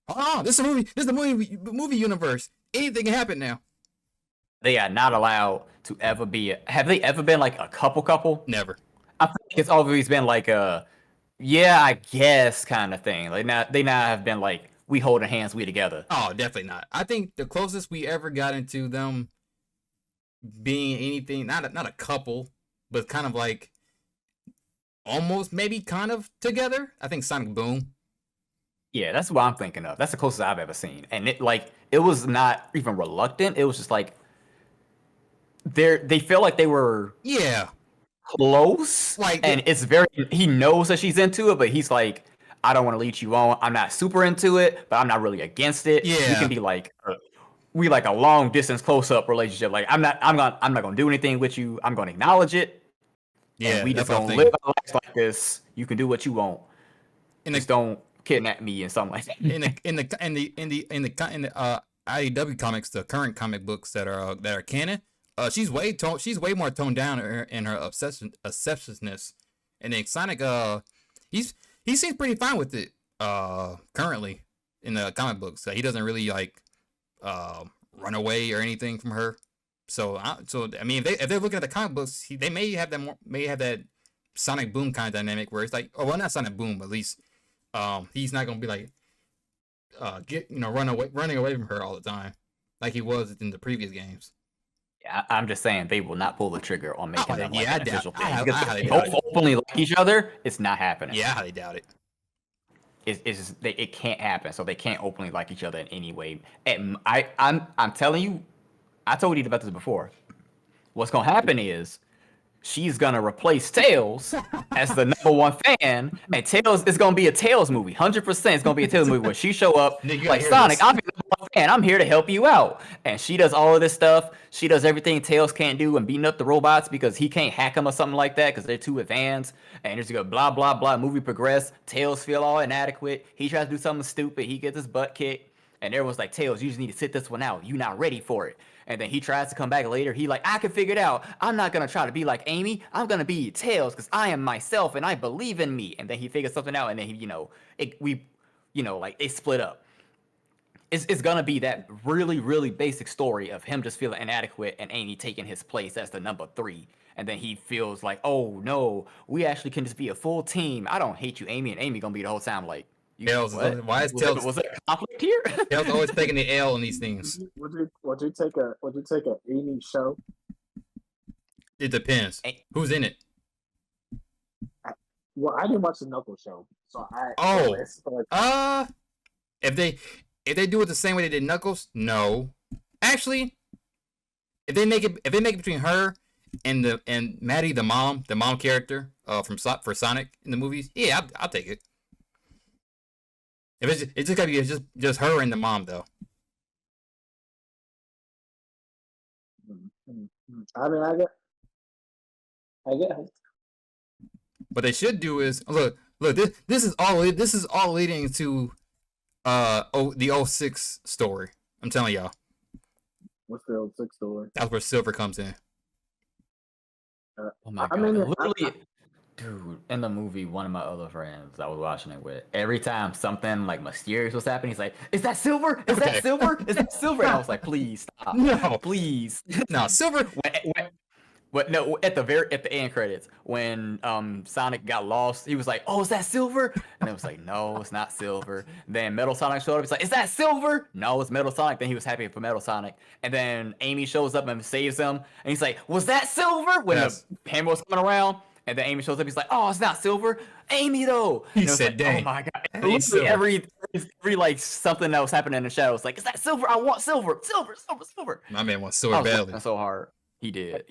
Oh, this is a movie. This is the movie universe. Anything can happen now. They are not allowed to ever be. Have they ever been like a couple? Never. I think it's always been like a, yeah, I guess kind of thing. Like they now have been like we holding hands, we together. Oh, definitely not. I think the closest we ever got into them being anything, not a couple, but kind of like almost maybe kind of together. I think Sonic Boom. Yeah, that's what I'm thinking of. That's the closest I've ever seen, and it was not even reluctant. It was just like they feel like they were close, Like, and it's very. He knows that she's into it, but he's like, I don't want to lead you on. I'm not super into it, but I'm not really against it. Yeah. We can be like, we like a long distance close up relationship. Like I'm not gonna do anything with you. I'm gonna acknowledge it. Yeah, And we just that's what I'm gonna thinking. live our lives like this. You can do what you want. In Just don't kidnap me and something like that. in the IDW comics, the current comic books that are canon, she's way more toned down in her obsessiveness, and then Sonic he seems pretty fine with it currently in the comic books. He doesn't really like run away or anything from her. So I mean, if they're looking at the comic books, they may have that Sonic Boom kind of dynamic where it's like, oh well, not Sonic Boom, but at least he's not gonna be like running away from her all the time like he was in the previous games. Yeah, I'm just saying they will not pull the trigger on making them like yeah, an official thing. I Because highly they doubt both it. openly like each other. It's not happening. Yeah, I highly doubt it. It's just it can't happen. So they can't openly like each other in any way. And I'm telling you, I told you about this before. What's gonna happen is she's gonna replace Tails as the number one fan, and Tails is gonna be a Tails movie. 100%, it's gonna be a Tails movie where she show up Nigga, you gotta like hear Sonic. this. I'm the number one fan. I'm here to help you out, and she does all of this stuff. She does everything Tails can't do and beating up the robots because he can't hack them or something like that because they're too advanced. And just go blah blah blah. Movie progress. Tails feel all inadequate. He tries to do something stupid. He gets his butt kicked, and everyone's like, Tails, you just need to sit this one out. You're not ready for it. And then he tries to come back later. He like, I can figure it out. I'm not gonna try to be like Amy. I'm gonna be Tails because I am myself and I believe in me. And then he figures something out, and then he, like they split up. It's gonna be that really really basic story of him just feeling inadequate and Amy taking his place as the number 3. And then he feels like, oh no, we actually can just be a full team. I don't hate you, Amy, and Amy gonna be the whole time like, Tails, what? why is Tails? Was there a conflict here? Tails always taking the L on these things. Would you take a Amy show? It depends. Who's in it? Well, I didn't watch the Knuckles show, so I. Oh. It's like, If they do it the same way they did Knuckles, no. Actually, if they make it between her and Maddie, the mom character for Sonic in the movies, yeah, I'll take it. If it's just gotta be just her and the mom though. I mean, I guess. What they should do is look. This is all leading to the 06 story. I'm telling y'all. What's the 06 story? That's where Silver comes in. Oh my god! Literally, dude, in the movie, one of my other friends I was watching it with, every time something like mysterious was happening, he's like, "Is that Silver? Is that Silver? Is that Silver?" And I was like, "Please stop! No, please." No, Silver. No, at the end credits, when Sonic got lost, he was like, "Oh, is that Silver?" And it was like, "No, it's not Silver." Then Metal Sonic showed up. He's like, "Is that Silver?" "No, it's Metal Sonic." Then he was happy for Metal Sonic. And then Amy shows up and saves him. And he's like, "Was that Silver?" When the hammer was coming around. And then Amy shows up. He's like, "Oh, it's not Silver. Amy though." He said, like, "Oh my god!" Every like something that was happening in the shadows, like, "Is that Silver? I want Silver. Silver." My man wants Silver badly. So hard. He did.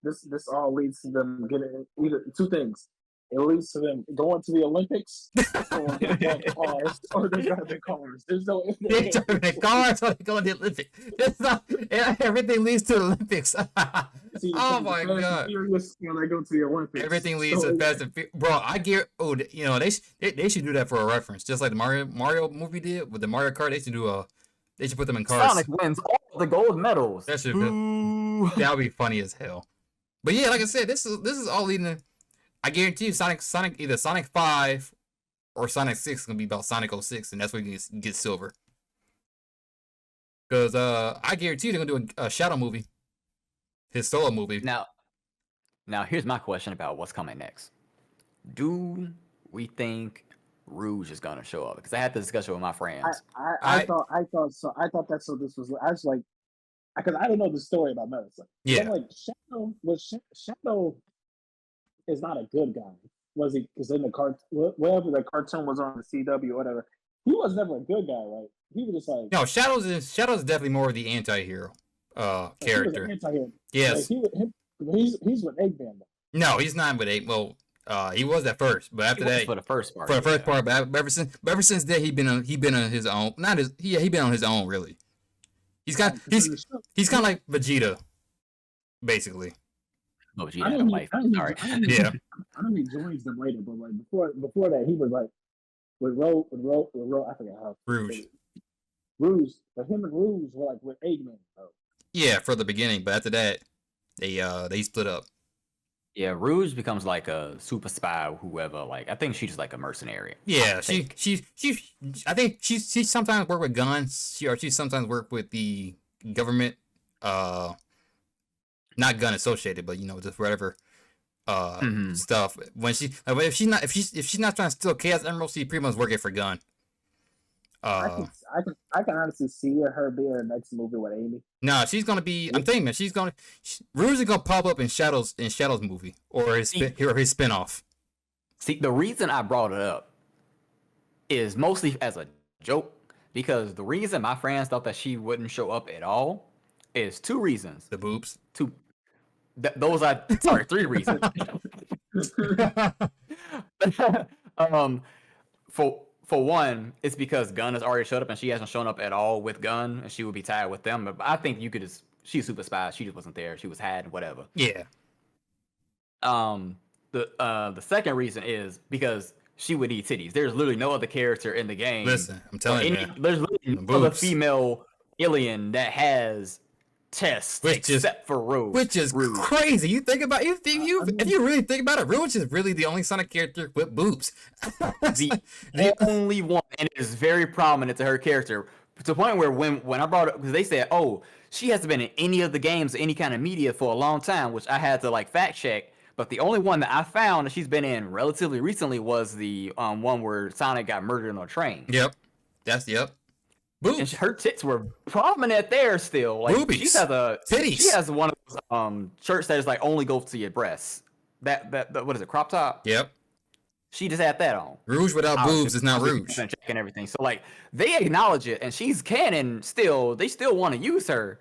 This all leads to them getting either two things. It leads to them going to the Olympics or they got cars or they got their cars. There's no they their cars or they go to the Olympics. It's not, everything leads to the Olympics. Oh my god! When they go to the Olympics, everything leads to Fast and Furious. Bro, I get. Oh, you know they should do that for a reference, just like the Mario movie did with the Mario Kart. They should do They should put them in cars. Sonic wins all the gold medals. That would be funny as hell. But yeah, like I said, this is all leading to. I guarantee you, Sonic either Sonic 5 or Sonic 6 is gonna be about Sonic 06, and that's where you can get Silver. Because I guarantee you they're gonna do a Shadow movie, his solo movie. Now here's my question about what's coming next. Do we think Rouge is gonna show up? Because I had this discussion with my friends. I thought so. I thought that's what this was. I was like, because I didn't know the story about medicine. Yeah. I'm like, Shadow is not a good guy, was he? Because in the whatever the cartoon was on the CW or whatever, he was never a good guy, right? He was just like, no, Shadow's definitely more of the anti-hero character. He was an anti-hero. Yes. Like, he's with Eggman though. No, he's not with Egg. Well, he was at first, but after that, for the first part. But ever since that, he been on his own. He been on his own really. He's kind of like Vegeta, basically. Oh, Vegeta had a life. Sorry. Yeah. I don't think he joins them later, but like before that, he was like with I forget how. Rouge, but him and Rouge were like with Eggman. Though. Yeah, for the beginning, but after that, they split up. Yeah, Rouge becomes like a super spy or whoever. Like, I think she's like a mercenary. Yeah, I think she sometimes work with guns. She sometimes work with the government. Not gun associated, but just whatever stuff. When if she's not trying to steal Chaos Emerald, she's pretty much working for gun. I can honestly see her being in the next movie with Amy. No, she's gonna be. I'm thinking, man, Rouge is gonna pop up in Shadow's movie or his spinoff. See, the reason I brought it up is mostly as a joke, because the reason my friends thought that she wouldn't show up at all is two reasons. The boobs. Those are three reasons. For one, it's because Gunn has already showed up and she hasn't shown up at all with Gunn, and she would be tied with them. But I think you could she's super spy. She just wasn't there. She was had, whatever. Yeah. The second reason is because she would eat titties. There's literally no other character in the game. Listen, I'm telling you, man. There's literally no other female alien that has tests except for Rouge. Which is crazy. You think about if you really think about it, Rouge is really the only Sonic character with boobs. the only one, and it is very prominent to her character, to the point where when I brought it, because they said, oh, she hasn't been in any of the games or any kind of media for a long time, which I had to like fact check. But the only one that I found that she's been in relatively recently was the one where Sonic got murdered on a train. Yep. Boobs. And her tits were prominent there still. Like, boobies. She has titties. She has one of those shirts that is like only goes to your breasts. That what is it? Crop top. Yep. She just had that on. Rouge without boobs is not Rouge. Checking everything. So like they acknowledge it, and she's canon still. They still want to use her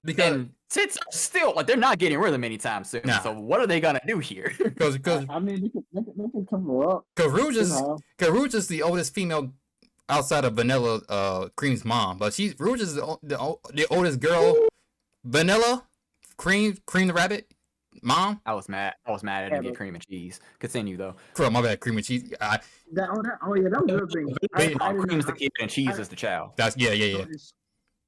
because tits are still like they're not getting rid of them anytime soon. Nah. So what are they gonna do here? Because I mean, they can cover up. Because Rouge is the oldest female outside of Vanilla Cream's mom, but Rouge is the oldest girl. Vanilla Cream the rabbit, mom. I was mad. I didn't get cream and cheese. Continue though. Crap, my bad. Cream and cheese. Yeah, that was the other thing. Cream's the kid and cheese is the child. That's yeah.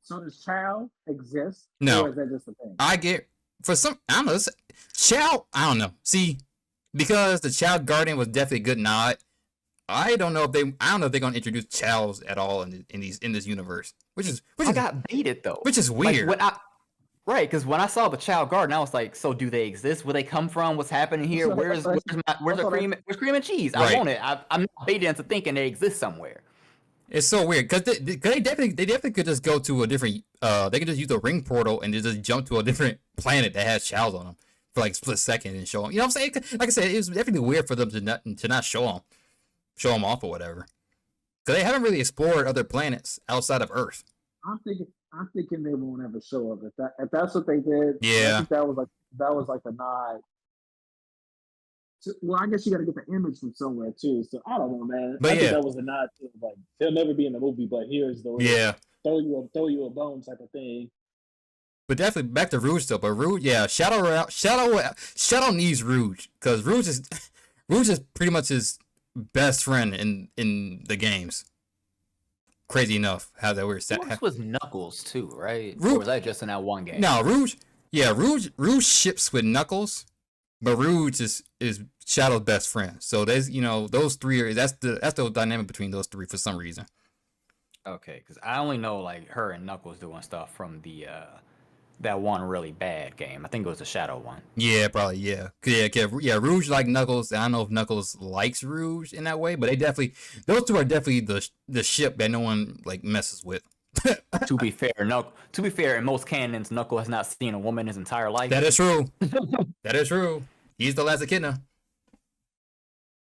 So does child exist? No. Or is that just a thing? I get for some. I don't know. Child. I don't know. See, because the child guardian was definitely a good nod. I don't know if they're gonna introduce Childs at all in this universe, which I got baited though, which is weird. Right, because when I saw the child garden, I was like, so do they exist? Where they come from? What's happening here? Where's cream and cheese? Right. I want it. I'm not baited into thinking they exist somewhere. It's so weird because they definitely could just go to a different. They could just use a ring portal and just jump to a different planet that has Childs on them for like a split second and show them. You know what I'm saying? Like I said, it was definitely weird for them to not show them off or whatever. Because they haven't really explored other planets outside of Earth. I'm thinking they won't ever show up. If that's what they did, yeah. I think that was like a nod. Well, I guess you got to get the image from somewhere too. So I don't know, man. But I think that was a nod to like they'll never be in the movie, but here's the throw you a bone type of thing. But definitely back to Rouge though. But Rouge, yeah, Shadow needs Rouge because Rouge is pretty much his best friend in the games. Crazy enough how that weird. Rouge was Knuckles too, right? Rouge, or was that just in that one game? No, Rouge. Yeah, Rouge ships with Knuckles, but Rouge is Shadow's best friend. So there's those three that's the dynamic between those three for some reason. Okay, because I only know like her and Knuckles doing stuff from the that one really bad game. I think it was the Shadow one. Yeah, probably. Yeah. Rouge like Knuckles. I don't know if Knuckles likes Rouge in that way, but those two are definitely the ship that no one like messes with. To be fair, in most canons, Knuckles has not seen a woman his entire life. That is true. That is true. He's the last echidna.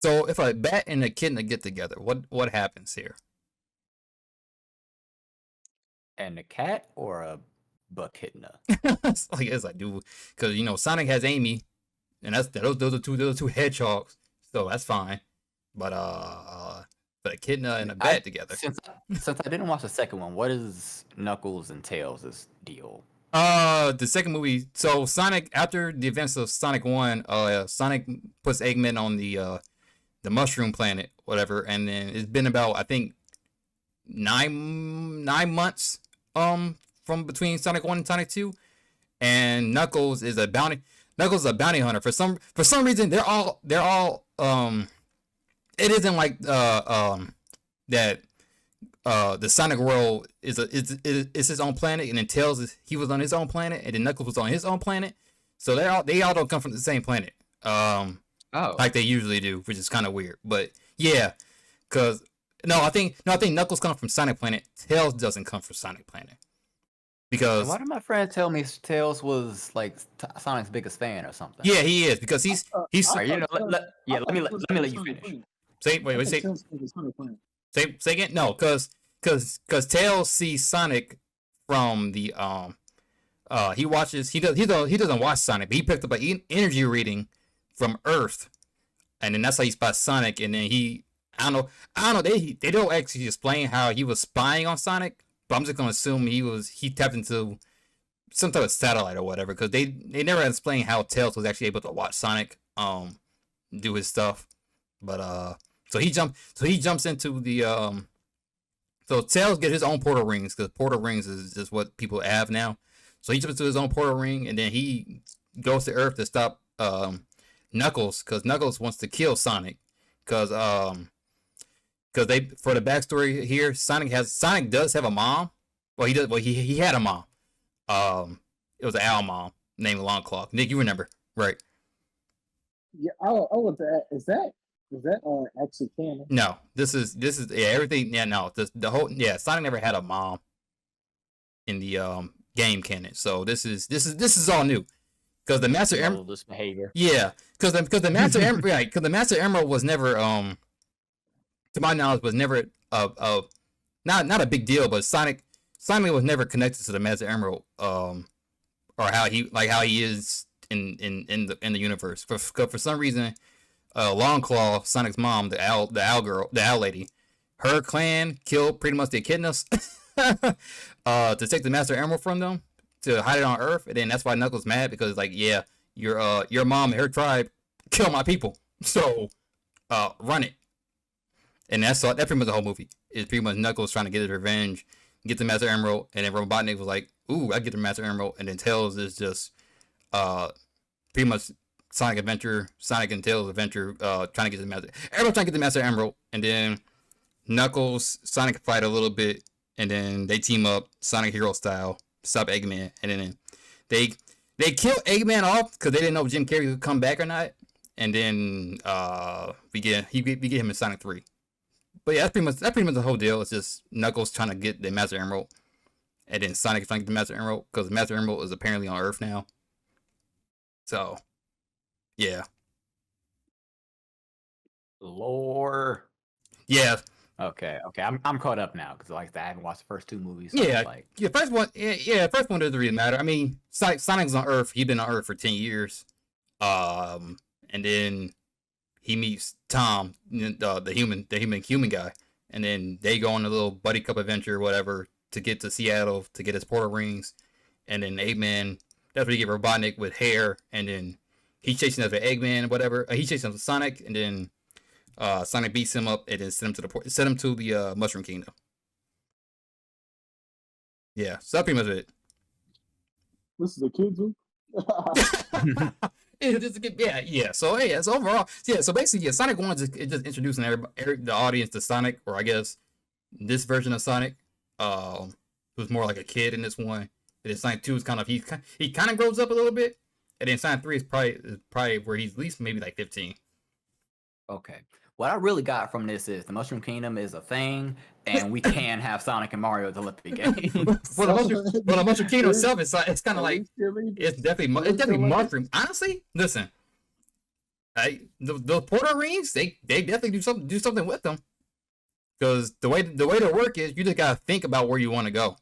So if a bat and echidna get together, what happens here? And a cat or a echidna? It's like dude, because Sonic has Amy, and those are two hedgehogs, so that's fine. But echidna and a bat together. Since I didn't watch the second one, what is Knuckles and Tails' deal? The second movie. So Sonic, after the events of Sonic 1, Sonic puts Eggman on the mushroom planet, whatever, and then it's been about I think 9 months from between Sonic 1 and Sonic 2, and Knuckles is a bounty hunter. For some reason they're all it isn't like that the Sonic world is his own planet, and then Tails he was on his own planet, and then Knuckles was on his own planet. So they all don't come from the same planet. Like they usually do, which is kind of weird. But yeah, I think Knuckles comes from Sonic Planet. Tails doesn't come from Sonic Planet. Because why did my friend tell me Tails was like Sonic's biggest fan or something? Yeah, he is because he's. Right, let me let you finish. Say again. No, because Tails sees Sonic from the he doesn't watch Sonic, but he picked up an energy reading from Earth, and then that's how he spots Sonic, and then I don't know. They don't actually explain how he was spying on Sonic, but I'm just gonna assume he tapped into some type of satellite or whatever, because they never explain how Tails was actually able to watch Sonic do his stuff. But so he jumps into the so Tails gets his own portal rings, because portal rings is just what people have now. So he jumps into his own portal ring, and then he goes to Earth to stop Knuckles, because Knuckles wants to kill Sonic, because they, for the backstory here, Sonic does have a mom. Well, he had a mom. It was an owl mom named Longclaw. Nick, you remember, right? Yeah, is that actually canon? No, this is everything. Yeah, no, the whole Sonic never had a mom in the game canon. So this is all new, because the Master Emerald behavior. Yeah, because the Master Emerald, right? Because the Master Emerald was never to my knowledge was never not a big deal, but Sonic was never connected to the Master Emerald or how he is in the universe. For some reason, Longclaw, Sonic's mom, the owl girl, the owl lady, her clan killed pretty much the echidnas to take the Master Emerald from them, to hide it on Earth, and then that's why Knuckles mad because like, yeah, your mom and her tribe kill my people, so run it. And that's pretty much the whole movie. It's pretty much Knuckles trying to get his revenge, get the Master Emerald, and then Robotnik was like, "Ooh, I get the Master Emerald," and then Tails is just pretty much Sonic and Tails adventure, trying to get the Master. Everyone's trying to get the Master Emerald, and then Knuckles, Sonic fight a little bit, and then they team up Sonic Hero style, stop Eggman, and then they kill Eggman off because they didn't know if Jim Carrey would come back or not, and then we get him in Sonic 3. But yeah, that's pretty much the whole deal. It's just Knuckles trying to get the Master Emerald, and then Sonic trying to get the Master Emerald because the Master Emerald is apparently on Earth now. So, yeah. Lore. Yeah. Okay. I'm caught up now because like I haven't watched the first two movies. So Yeah. like... First one. Yeah. First one doesn't really matter. I mean, Sonic's on Earth. He's been on Earth for 10 years. And then he meets Tom, the human guy, and then they go on a little buddy cup adventure or whatever to get to Seattle to get his portal rings, and then Eggman. That's where you get Robotnik with hair, and then he's chasing after Eggman, whatever. He's chasing after Sonic, and then Sonic beats him up and then send him to the Mushroom Kingdom. Yeah, so that's pretty much it. This is a kids movie. Yeah. So overall, so basically, Sonic 1 is just introducing the audience to Sonic, or I guess this version of Sonic, who's more like a kid in this one. And then Sonic 2 is kind of he kind of grows up a little bit, and then Sonic 3 is probably where he's at least maybe like 15. Okay. What I really got from this is the Mushroom Kingdom is a thing, and we can have Sonic and Mario at the Olympic Games. Well, the Mushroom Kingdom itself is kind of like it's definitely mushroom. Honestly, listen, the portal rings they definitely do something with them, because the way they work is you just gotta think about where you want to go,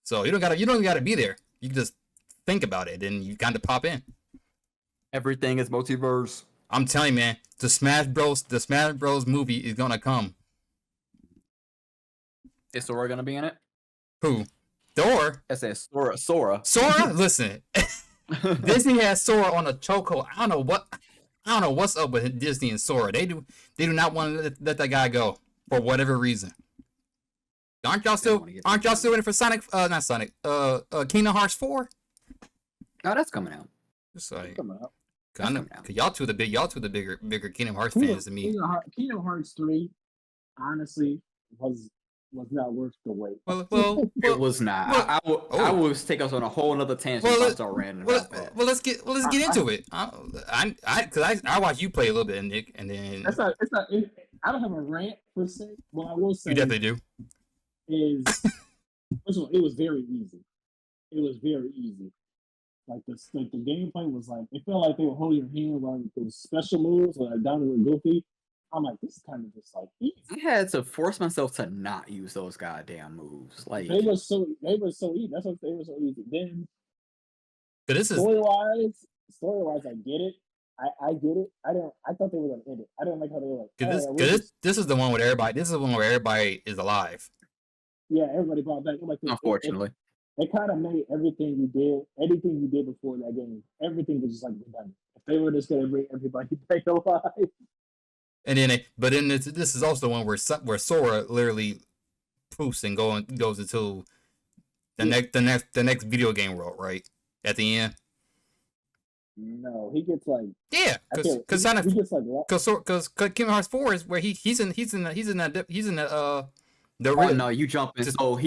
so you don't gotta be there. You can just think about it and you kind of pop in. Everything is multiverse. I'm telling you, man, the Smash Bros movie is gonna come. Is Sora gonna be in it? Who? Thor? I said Sora. Sora? Listen, Disney has Sora on a chokehold. I don't know what's up with Disney and Sora. They do not want to let that guy go for whatever reason. Aren't y'all still in it for Sonic? Not Sonic. Kingdom Hearts 4. Oh, that's coming out. Just like, Come out. cause y'all two the bigger Kingdom Hearts fans than me. Kingdom Hearts 3, honestly, was not worth the wait. Well, it was not. I will take us on a whole other tangent if I start ranting about that. Let's get into it. I watched you play a little bit, Nick, and then It's not. I don't have a rant per se. What I will say, you definitely do. Is first of all, it was very easy. It was very easy. Like the gameplay was like it felt like they were holding your hand while those special moves like Donald and Goofy. I'm like, this is kind of just like easy. I had to force myself to not use those goddamn moves. Like they were so easy. That's what they were so easy. Then this is story wise, I get it. I get it. I thought they were gonna end it. I didn't like how they were like. This is the one with everybody. This is the one where everybody is alive. Yeah, everybody brought back. Like unfortunately, they kind of made everything you did before that game. Everything was just like redundant. If they were just gonna bring everybody back alive. And then, this is also the one where Sora literally poofs and goes into the next video game world, right? At the end. No, he gets like because Kingdom Hearts 4 is where he's in no, you jump in. So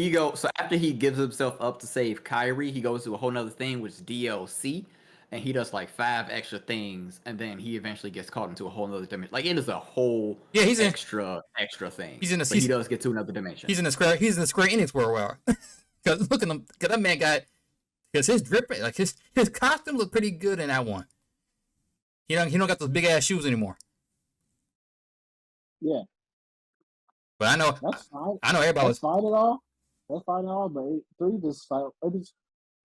after he gives himself up to save Kyrie, he goes to a whole nother thing, which is DLC. And he does like 5 extra things, and then he eventually gets caught into a whole nother dimension. Like it is a whole extra thing. He does get to another dimension. He's in the Square Enix world. Because look at him, because that man because his drip, like his costume looked pretty good in that one. He don't got those big ass shoes anymore. Yeah. But I know everybody was fine at all. That's fine at all. But 3 just felt it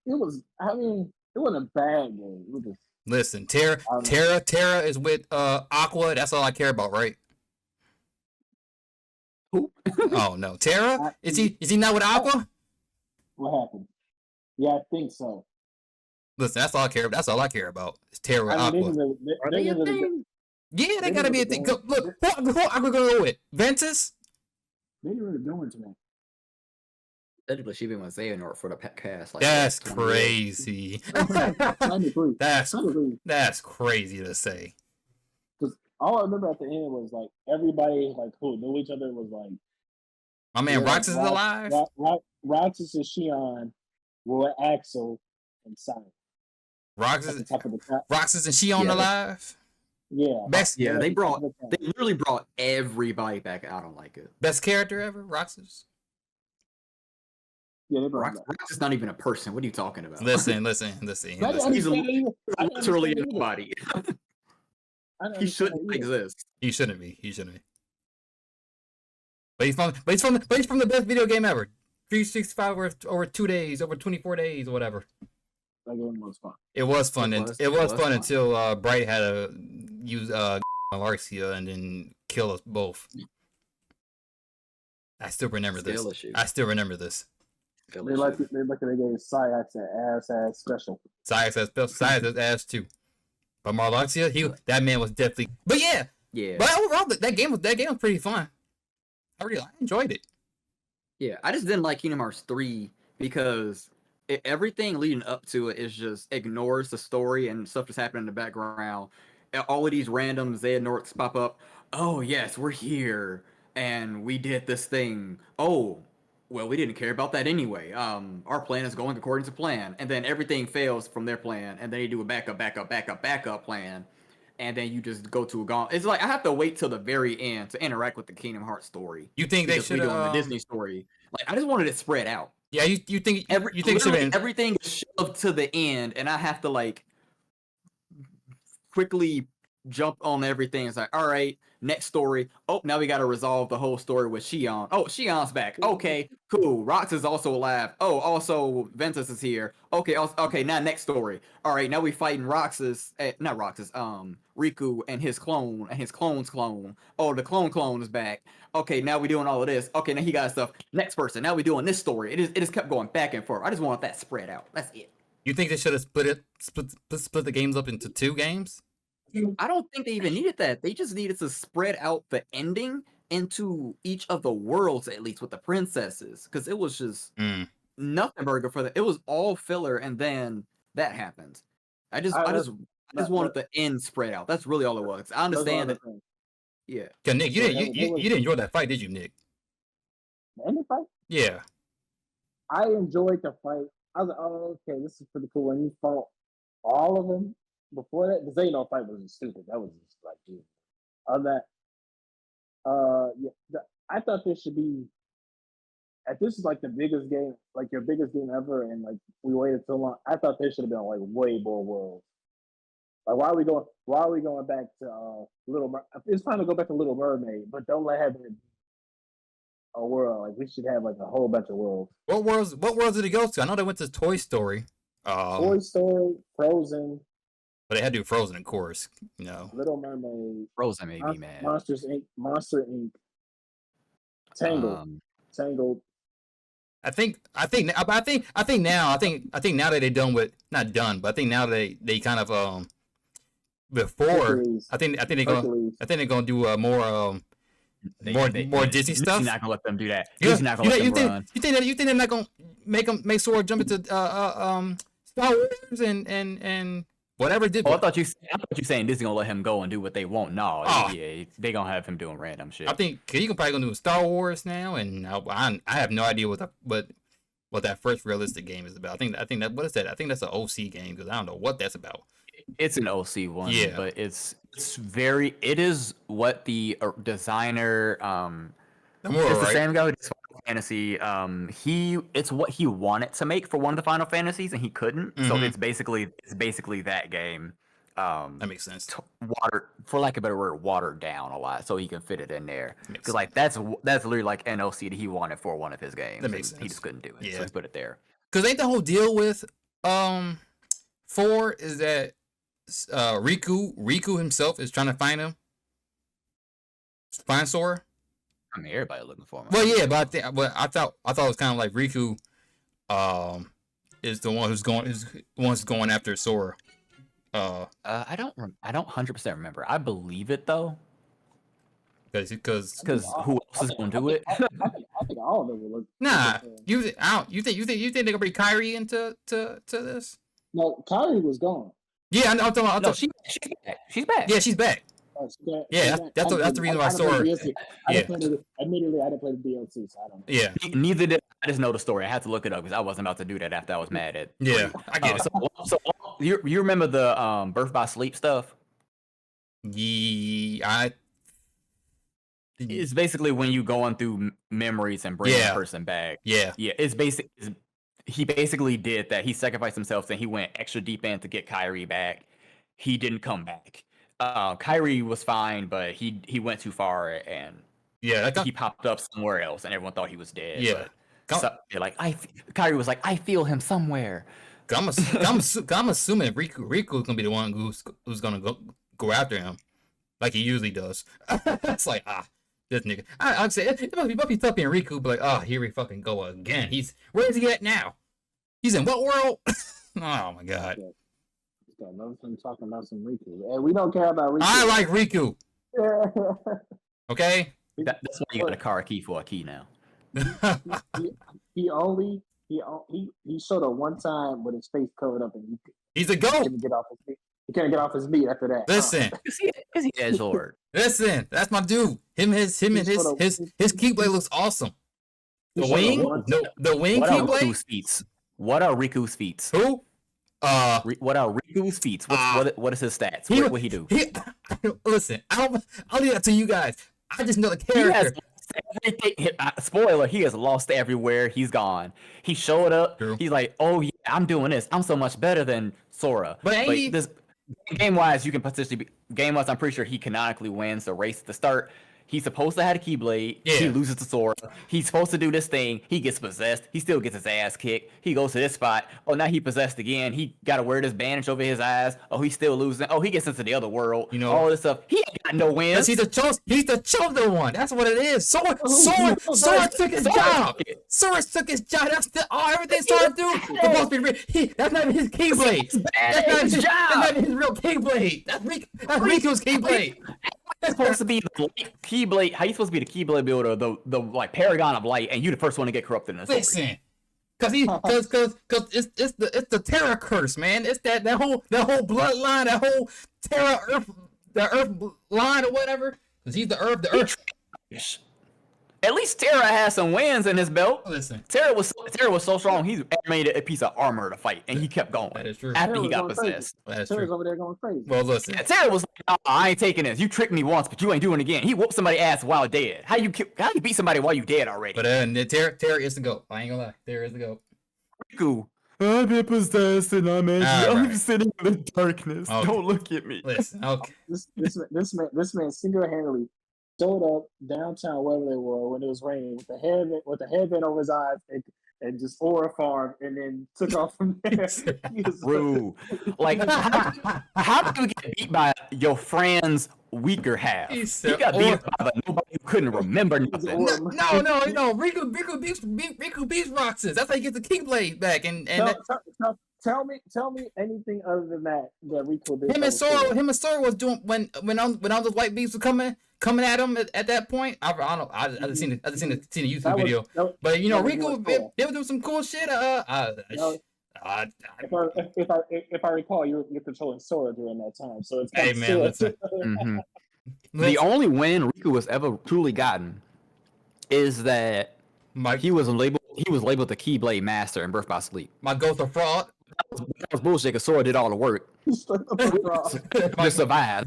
was. I mean. It wasn't a bad game. Listen, Terra is with Aqua. That's all I care about, right? Who? Oh no, Terra? Is he not with Aqua? What happened? Yeah, I think so. Listen, that's all I care. That's all I care about. It's Terra I mean, Aqua. Are they a thing? Yeah, they they gotta be a didn't thing. really Look, who I could go with? Ventus. they didn't really go into that. Technically, she been with Xehanort for the cast. Like, That's what, 20 years? crazy. Technically, That's crazy to say. because all I remember at the end was like everybody like who knew each other was like My man Roxas is alive. Roxas and Shion were Axel and Simon. At the top of the top. Roxas and Shion alive. Yeah. Best. Yeah, they literally brought everybody back. I don't like it. Best character ever, Roxas. Yeah, they brought Rox is not even a person. What are you talking about? Listen. He's literally a nobody. He shouldn't exist. He shouldn't be. But he's from the best video game ever. 365 over 2 days, over 24 days, or whatever. That game was fun. It was fun. It was fun fun. until Bright had to use Larcia and then kill us both. I still remember this. They like they gave Syax an ass special. Syax has ass too. But Marloxia, that man was definitely. But yeah. But overall, that game was pretty fun. I enjoyed it. Yeah, I just didn't like Kingdom Hearts 3 because everything leading up to it is just ignores the story and stuff that's happening in the background. All of these random Xehanorts pop up. Oh yes, we're here and we did this thing. Oh, well, we didn't care about that anyway. Our plan is going according to plan, and then everything fails from their plan, and then they do a backup plan, and then you just go to a gauntlet. It's like I have to wait till the very end to interact with the Kingdom Hearts story. You think they should doing the Disney story? Like I just wanted it spread out. Yeah, you think everything is shoved to the end, and I have to like quickly jump on everything. It's like, all right, next story. Oh, now we got to resolve the whole story with Shion. Oh, Shion's back. Okay, cool. Rox is also alive. Oh, also Ventus is here. Okay, now next story. All right, now we fighting Riku and his clone and his clone's clone. Oh, the clone is back. Okay, now we doing all of this. Okay, now he got stuff. Next person. Now we doing this story. It just kept going back and forth. I just want that spread out. That's it. You think they should have split the games up into 2 games? I don't think they even needed that. They just needed to spread out the ending into each of the worlds, at least with the princesses, because it was just nothing burger for them. It was all filler, and then that happened. I just wanted the end spread out. That's really all it was. I understand that. Yeah. Nick, you didn't enjoy that fight, did you, Nick? The ending fight? Yeah. I enjoyed the fight. I was like, oh, okay, this is pretty cool. When you fought all of them. Before that, the Xehanort fight was stupid. That was just like, dude. I thought this should be. If this is like the biggest game, like your biggest game ever, and like we waited so long, I thought there should have been like way more worlds. Like, why are we going back to Little Mermaid? It's time to go back to Little Mermaid, but don't let it a world. Like, we should have like a whole bunch of worlds. What worlds did he go to? I know they went to Toy Story. Toy Story, Frozen. But they had to do Frozen, of course. Little Mermaid. Frozen made me mad. Monster Inc. Tangled. I think now that they're done with, not done, but I think now they kind of before Hercules. I think they're gonna do more Disney stuff. He's not gonna let them do that. He's not gonna let them run. You think they're not gonna make Sora jump into Star Wars and whatever did. Oh, I thought you saying Disney gonna let him go and do what they want. No, yeah, they gonna have him doing random shit. I think you can probably gonna do Star Wars now, and I have no idea what that first realistic game is about. I think that what is that? I think that's an OC game because I don't know what that's about. It's an OC one, yeah, but it is what the designer it's the same guy who did Final Fantasy. It's what he wanted to make for one of the Final Fantasies, and he couldn't. Mm-hmm. So it's basically that game. That makes sense. For lack of a better word, watered down a lot, so he can fit it in there. Because like that's literally like an OC that he wanted for one of his games. That makes sense. He just couldn't do it, so he put it there. Because ain't the whole deal with 4 is that Riku himself is trying to find Sora. I mean, everybody looking for him. Well, yeah, but I thought it was kind of like Riku, is the one who's going after Sora. I don't 100% remember. I believe it though, Because who else is gonna do it? I think all of them will look. nah, look you think they're gonna bring Kyrie into to this? no, Kyrie was gone. Yeah, I'm talking about. No, she's back. She's back. Yeah, she's back. Yeah, that's the reason why Sora. Admittedly, I didn't play the DLC, so I don't know. Yeah, Neither did I. Just know the story. I had to look it up because I wasn't about to do that after I was mad at. yeah, I get it. So you remember the Birth by Sleep stuff? Yeah, It's basically when you going through memories and bringing Yeah. a person back. yeah, Yeah, he basically did that. He sacrificed himself, and he went extra deep in to get Kyrie back. He didn't come back. Kyrie was fine, but he went too far, and yeah. he popped up somewhere else, and everyone thought he was dead. Yeah. but they're like, Kyrie was like, I feel him somewhere. I'm assuming Riku is gonna be the one who's gonna go after him, like he usually does. It's like this nigga. I'd say it must be tough being Riku, but like here we fucking go again. Where is he at now? He's in what world? Oh my god. Got another thing talking about some Riku, and we don't care about Riku. I like Riku. Okay. That's why you got a car key for a key now. he showed up one time with his face covered up, and He's a he goat. couldn't get off his feet. He couldn't get off his feet after that. Listen, Is he edgelord? listen. That's my dude. Him and his Keyblade looks awesome. The wing, the wing What are Keyblade. Riku's feats? What are Riku's feats? Who? What are Riku's feats? What is his stats? What would he do? Listen, I'll leave that to you guys. I just know the He has character. lost everything. Spoiler: he has lost everywhere. He's gone. He showed up. True. He's like, "Oh yeah, I'm doing this. I'm so much better than Sora." But ain't he- this game-wise, you can potentially be game-wise. I'm pretty sure he canonically wins the race at the start. He's supposed to have a Keyblade. Yeah. He loses to Sora. He's supposed to do this thing. He gets possessed. He still gets his ass kicked. He goes to this spot. Oh, now he possessed again. He got to wear this bandage over his eyes. Oh, he's still losing. Oh, he gets into the other world. You know- all this stuff. He ain't got no wins. He's the chosen one. That's what it is. Sora took his job. Sora took his job. That's everything Sora do. Supposed to be that's not his Keyblade. That's not his job. That's not his real Keyblade. That's Riku's Keyblade. He's supposed to be the light Keyblade. How you supposed to be the Keyblade builder, the like paragon of light, and you the first one to get corrupted in the story. Listen, cause it's the Terra curse, man. It's that whole bloodline, that whole Terra Earth line or whatever. Cause he's the Earth. At least Terra has some wins in his belt. Listen, Terra was so strong. He made a piece of armor to fight, and he kept going. that is true. After he Terra got was going possessed. That is Terra's true. over there going crazy. Well, listen. Yeah, Terra was like, "Oh, I ain't taking this. You tricked me once, but you ain't doing it again." He whooped somebody's ass while dead. How you beat somebody while you dead already? But Terra is the goat. I ain't gonna lie. Terra is the goat. Riku, I've been possessed and I'm Alright. sitting in the darkness. Okay. Don't look at me. Listen, okay. This man single-handedly showed up downtown wherever they were when it was raining with the headband over his eyes and just aura farm and then took off from there. He was True. Like, how do you get beat by your friend's weaker half? He He said, got beat by nobody who couldn't remember nothing. No. Riku beats Roxas. That's how you get the Keyblade back. And Tell me anything other than that Riku did. him and Sora was doing when all those white beasts were coming at him at that point. I don't know. I just seen the YouTube video. But you know, Riku, they were doing some cool shit. If I recall, you're controlling Sora during that time, so it's Hey, man, listen. Mhm. The only win Riku has ever truly gotten is that my he was labeled the Keyblade Master in Birth by Sleep. Ghost of Fraud. That was bullshit because Sora did all the work to survive.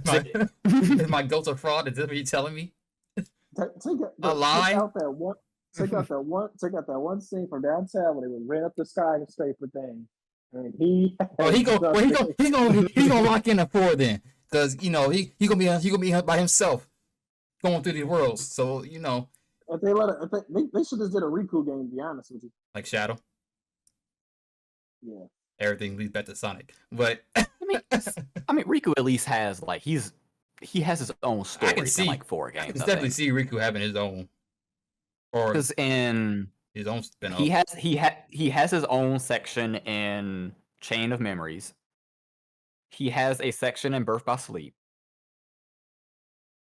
My Ghost of Fraud. Is this what you telling me? Take lie? out that one scene from downtown when they was ran up the skyscraper thing, and he gonna lock in a 4 then, because you know he gonna be by himself going through these worlds. So you know, if they should have did a Riku game. To be honest with you, like Shadow, yeah. everything leads back to Sonic. But I mean, Riku at least has like he has his own story see- in like 4 games. I can definitely see Riku having his own. Or because in his own spin-off. He has his own section in Chain of Memories. He has a section in Birth by Sleep.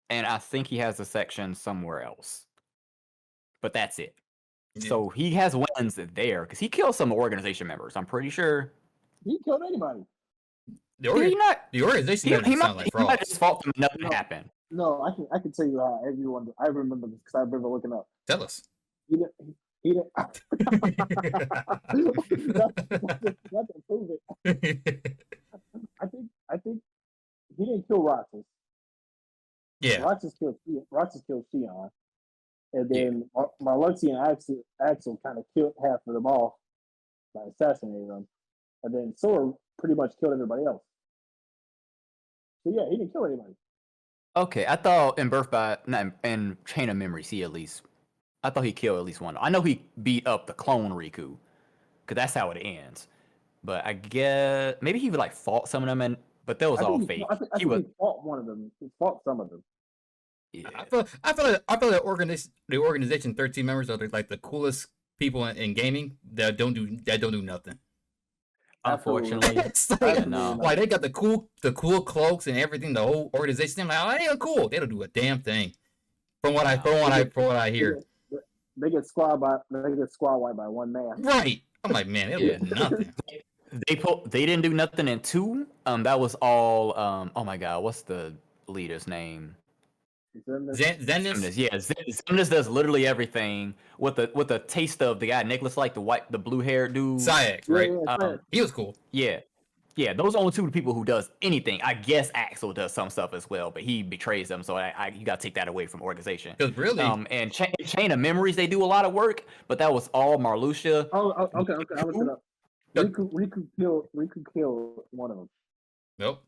And I think he has a section somewhere else. But that's it. Yeah. So he has wins there because he killed some organization members. I'm pretty sure. He killed anybody. The organization members sound like he frauds. might just fought them and nothing happened. No, I can tell you how everyone. I remember this because I remember looking up. Tell us. He didn't. Not to prove it. I think he didn't kill Roxas. Yeah. Roxas killed Sion, and then Marluxi and Axel kind of killed half of them off by assassinating them, and then Sora pretty much killed everybody else. So yeah, he didn't kill anybody. Okay, I thought in Chain of Memories, I thought he killed at least one. I know he beat up the clone Riku, because that's how it ends. But I guess maybe he would like fought some of them, but that was all fake. I think he fought one of them. He fought some of them. Yeah. I feel like the organization 13 members are like the coolest people in gaming that don't do nothing. Unfortunately, like they got the cool cloaks and everything. The whole organization, like, oh, they are cool. They don't do a damn thing. From what I hear, they get squad wiped by one man. Right. I'm like, man, they do nothing. They didn't do nothing in 2. That was all. Oh my god, what's the leader's name? Zennis. Yeah, Zennis does literally everything with the taste of the guy Nicholas, like the blue haired dude. Sayak, right? Yeah, he was cool. Yeah. Those are only 2 people who does anything. I guess Axel does some stuff as well, but he betrays them, so you gotta take that away from organization. Because really, and Chain of Memories, they do a lot of work, but that was all Marluxia. Oh, okay. I looked it up. Riku killed one of them. Nope.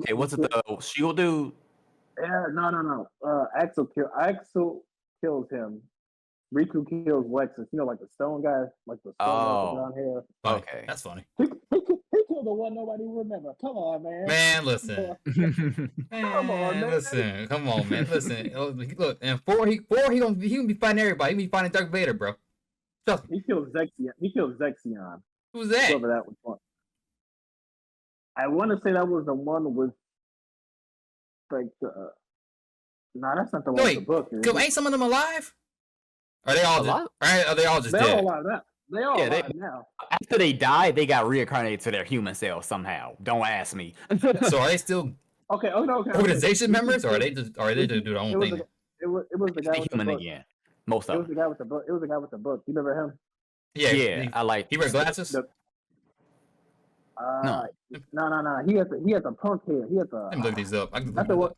Okay, what's it, the shield dude? Yeah, no. Axel kills him. Riku kills Lexus. You know, like the stone guy, like the stone with the brown hair. Okay, that's funny. He killed the one nobody remember. Come on, man. Man, listen. Come on, man. Listen. Look, and 4 he gonna be fighting everybody. He be fighting Darth Vader, bro. Trust me. He killed Zexion. Who's that? Whoever that was fun. I want to say that was the one with like the. No, that's not the one with the book. Ain't some of them alive? Are they all dead? Are they all just dead? They're all alive now. They all alive now. After they died, they got reincarnated to their human selves somehow. Don't ask me. So are they still organization members, or are they just do their own thing? It was the guy with the book. Again. Most of them. It was the guy with the book. It was the guy with the book. You remember him? Yeah. I like. He wears glasses. No. He had the punk hair. He had the. Let me look these up. That's the one.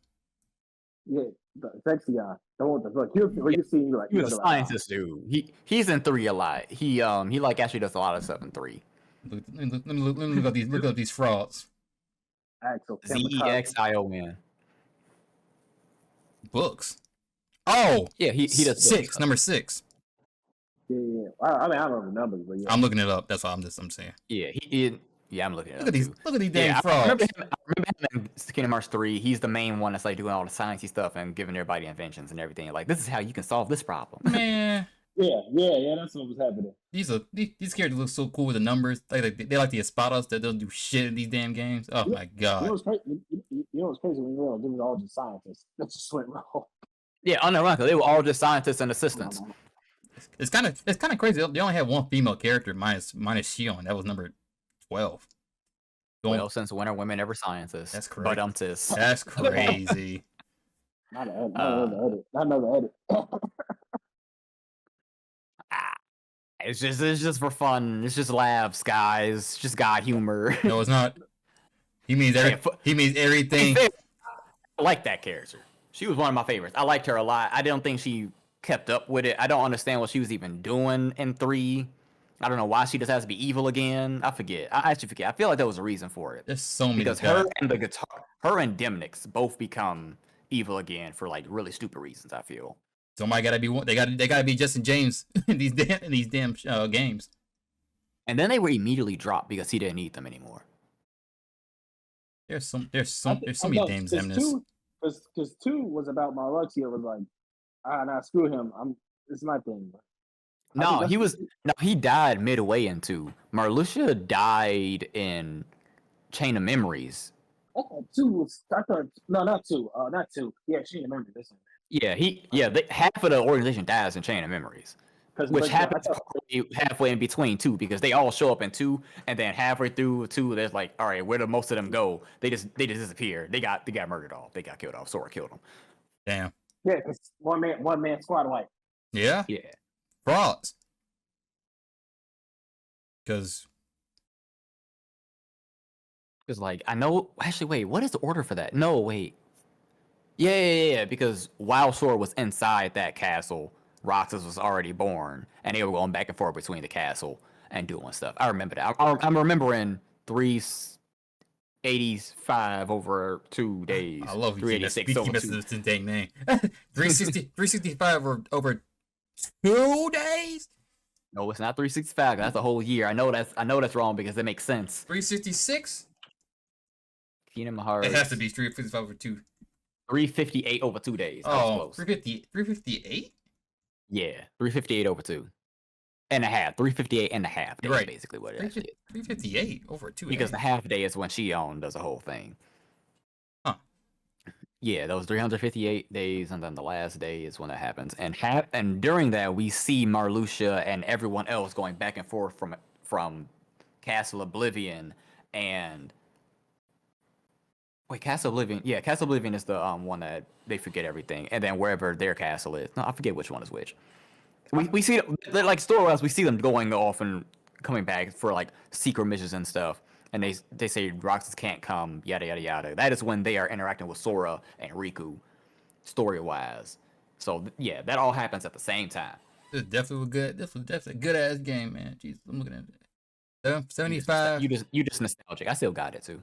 Yeah, the sexy guy. The one with the book. You see, like he was a scientist dude. He's in 3 a lot. He like actually does a lot of stuff in 3. Let me look up these frauds. Axel. Zexion. Books. Oh yeah, he does 6. Number 6. Yeah. I mean, I don't know the numbers, but yeah. I'm looking it up. That's what I'm saying. Yeah, yeah, I'm looking at it. Look at these damn frauds. I remember him in Kingdom Hearts 3. He's the main one that's like doing all the sciencey stuff and giving everybody inventions and everything. Like, this is how you can solve this problem. Man. Yeah, that's what was happening. These characters look so cool with the numbers. They like the Espadas that don't do shit in these damn games. Oh my god. You know what's crazy when you realize they were all just scientists. That's just went wrong. Yeah, unironically, they were all just scientists and assistants. It's kind of crazy. They only had one female character minus Shion. That was number 12. Well, since when are women ever scientists? That's correct. But that's crazy. Not another edit. It's just for fun. It's just laughs, guys. It's just God humor. No, it's not. He means everything. I like that character. She was one of my favorites. I liked her a lot. I don't think she kept up with it. I don't understand what she was even doing in 3. I don't know why she just has to be evil again. I forget. I actually forget. I feel like there was a reason for it. There's so many because her and Demnix both become evil again for like really stupid reasons. I feel. Somebody gotta be one. They gotta be Justin James in these damn games. And then they were immediately dropped because he didn't need them anymore. There's so many damn Zemnis. Because 2 was about Marluxia was like, nah, screw him. It's my thing. No, that's he the was no, he died midway in 2. Marluxia died in Chain of Memories. I thought 2 was. I thought no, not 2. Not 2. Yeah, she remember this one. Half of the organization dies in Chain of Memories, which happens halfway in between 2 because they all show up in 2, and then halfway through 2, there's like, all right, where did most of them go? They just disappear. They got murdered off. They got killed off. Sora killed them. Damn. Yeah, because one man squad wipe. Yeah. Yeah. Frauds. Because like I know. Actually, wait. What is the order for that? No, wait. Yeah. Because while Sora was inside that castle, Roxas was already born, and they were going back and forth between the castle and doing stuff. I remember that. I'm remembering 385 over 2 days. I love you keep messing this dang name. 365 over 2 days. No, it's not 365. That's a whole year. I know that's wrong because it makes sense. 366. Kingdom Hearts. It has to be 355 over 2. 358 over 2 days. Oh, 358? Yeah, 358 over 2 and a half. 358 and a half days, right. Basically what it is. 358 over 2 because the half day is when Shion does the whole thing. Huh. Yeah, those 358 days, and then the last day is when that happens. And during that, we see Marluxia and everyone else going back and forth from Castle Oblivion and wait, Castle Oblivion. Yeah, Castle Oblivion is the one that they forget everything, and then wherever their castle is. No, I forget which one is which. We see like story-wise, we see them going off and coming back for like secret missions and stuff. And they say Roxas can't come, yada yada yada. That is when they are interacting with Sora and Riku, story-wise. So yeah, that all happens at the same time. This definitely good. This was definitely a good ass game, man. Jeez, I'm looking at it. 75. You just nostalgic. I still got it too.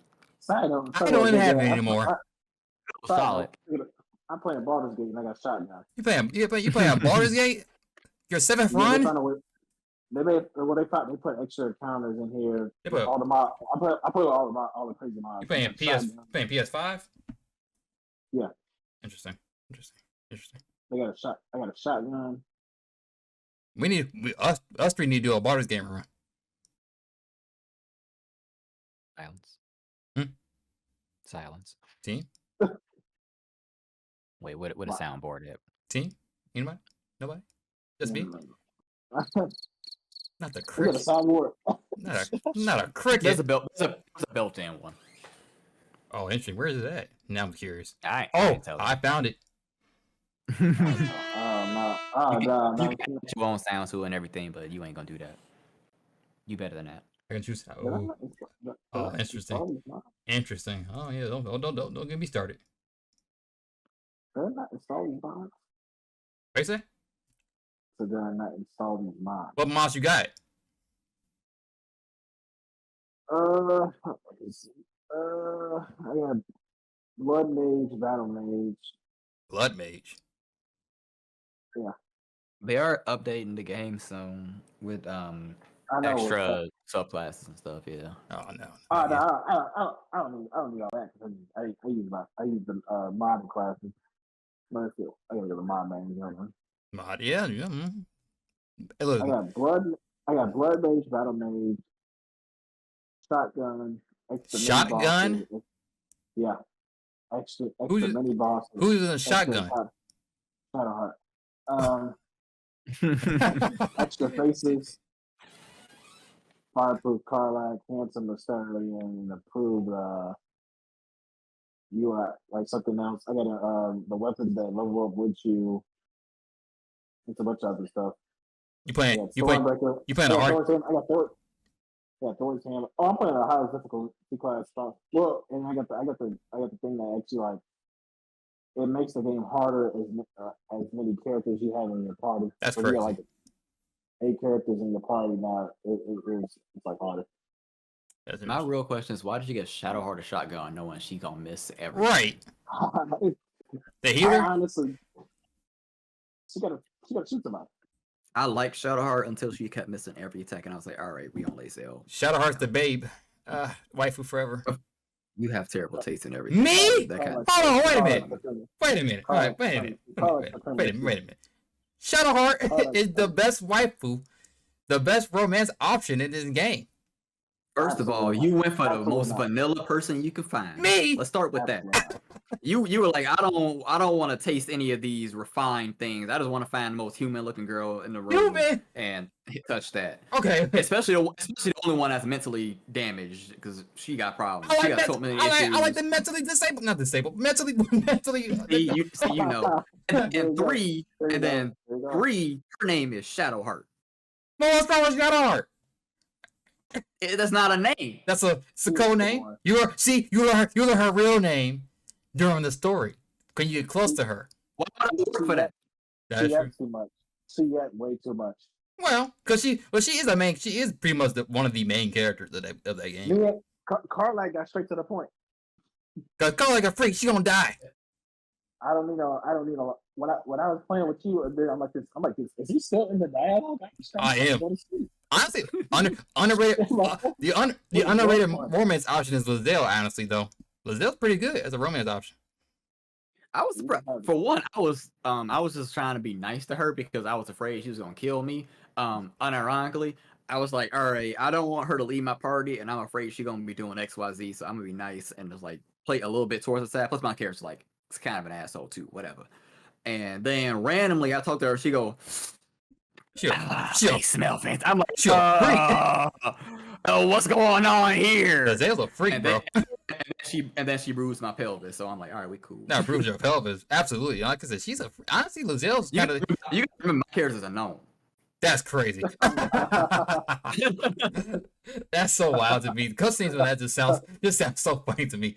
I don't even have it anymore. Solid. I'm playing Baldur's Gate and I got shot now. You playing Baldur's Gate? Your 7th run? They put extra counters in here. They put all the mods. I play with all the crazy mods. You playing PS5? Yeah. Interesting. I got a shotgun. Us three need to do a Baldur's Gate run. Silence. Silence. Team? Wait, what a soundboard at? Team? Anybody? Nobody? Just me? Not the We got a cricket. soundboard. Not a cricket. There's a built-in one. Oh, interesting. Where is it at? Now I'm curious. I found it. You No. can put your own sound to it and everything, but you ain't gonna do that. You better than that. I can choose. Oh, interesting. Interesting. Oh yeah. Don't get me started. They're not installing mods. What you say? So they're not installing mods. What mods you got? I got Blood Mage, Battle Mage. Blood Mage. Yeah. They are updating the game soon with extra subclasses and stuff. Yeah. Oh no. I don't need all that. I use the modding classes. But I gotta go to mod manager. Mod, yeah. Hey, I got Blood Mage, Battle Mage, Shotgun, extra Shotgun? mini bosses. Yeah. Extra Who's mini bosses. Who's in a shotgun? Shadowheart. Extra faces. Fireproof Carlac, handsome Asterian, approved UI, like something else. I got the weapons that level up with you. It's a bunch of other stuff. You playing a hard? I got Thor. Yeah, Thor's hammer. Oh, I'm playing a higher difficulty class stuff. Well, and I got the thing that actually like it makes the game harder as many characters you have in your party. That's so crazy. You got like 8 characters in your party now. It's like harder. My real question is, why did you get Shadowheart a shotgun knowing she gonna miss everything? Right. The healer. Honestly, she gotta shoot somebody. I liked Shadowheart until she kept missing every attack, and I was like, all right, we on Lazel. Shadowheart's the babe. Waifu forever. You have terrible taste in everything. Me? That kind of Hold on, wait a minute. All right, wait a minute. Shadowheart is the best waifu, the best romance option in this game. First of all, you went for the most vanilla person you could find. Me. Let's start with that. You were like, I don't want to taste any of these refined things. I just want to find the most human looking girl in the room and touch that. Okay. Especially the only one that's mentally damaged because she got problems. She got so many issues. I like the mentally disabled, not disabled, mentally. You know. And three, her name is Shadowheart. No, it's not what Shadowheart. That's not a name. It's a code name. You learn her real name during the story. Can you get close to her? Why would I work for that? She had too much. She had way too much. Well, because she is the main. She is pretty much one of the main characters of that game. Yeah, Carla got straight to the point. Cause Carla like a freak, she gonna die. I don't need a. When I was playing with you, I'm like this. Is he still in the dialogue? I am. Honestly, underrated. The underrated romance option is Lizelle. Honestly, though, Lizelle's pretty good as a romance option. I was surprised. For one, I was just trying to be nice to her because I was afraid she was gonna kill me. Unironically, I was like, all right, I don't want her to leave my party, and I'm afraid she's gonna be doing XYZ, so I'm gonna be nice and just like play a little bit towards the side. Plus, my character's like, it's kind of an asshole too, whatever. And then randomly, I talked to her. She go, She'll smell fancy. I'm like, oh, what's going on here? Lizelle's a freak, and bro. And then she bruised my pelvis, so I'm like, all right, we cool. Now bruise your pelvis, absolutely. Like I said, she's honestly Lizelle's kind of. You can remember my character's a gnome. That's crazy. That's so wild to me. Cutscenes when that just sounds so funny to me.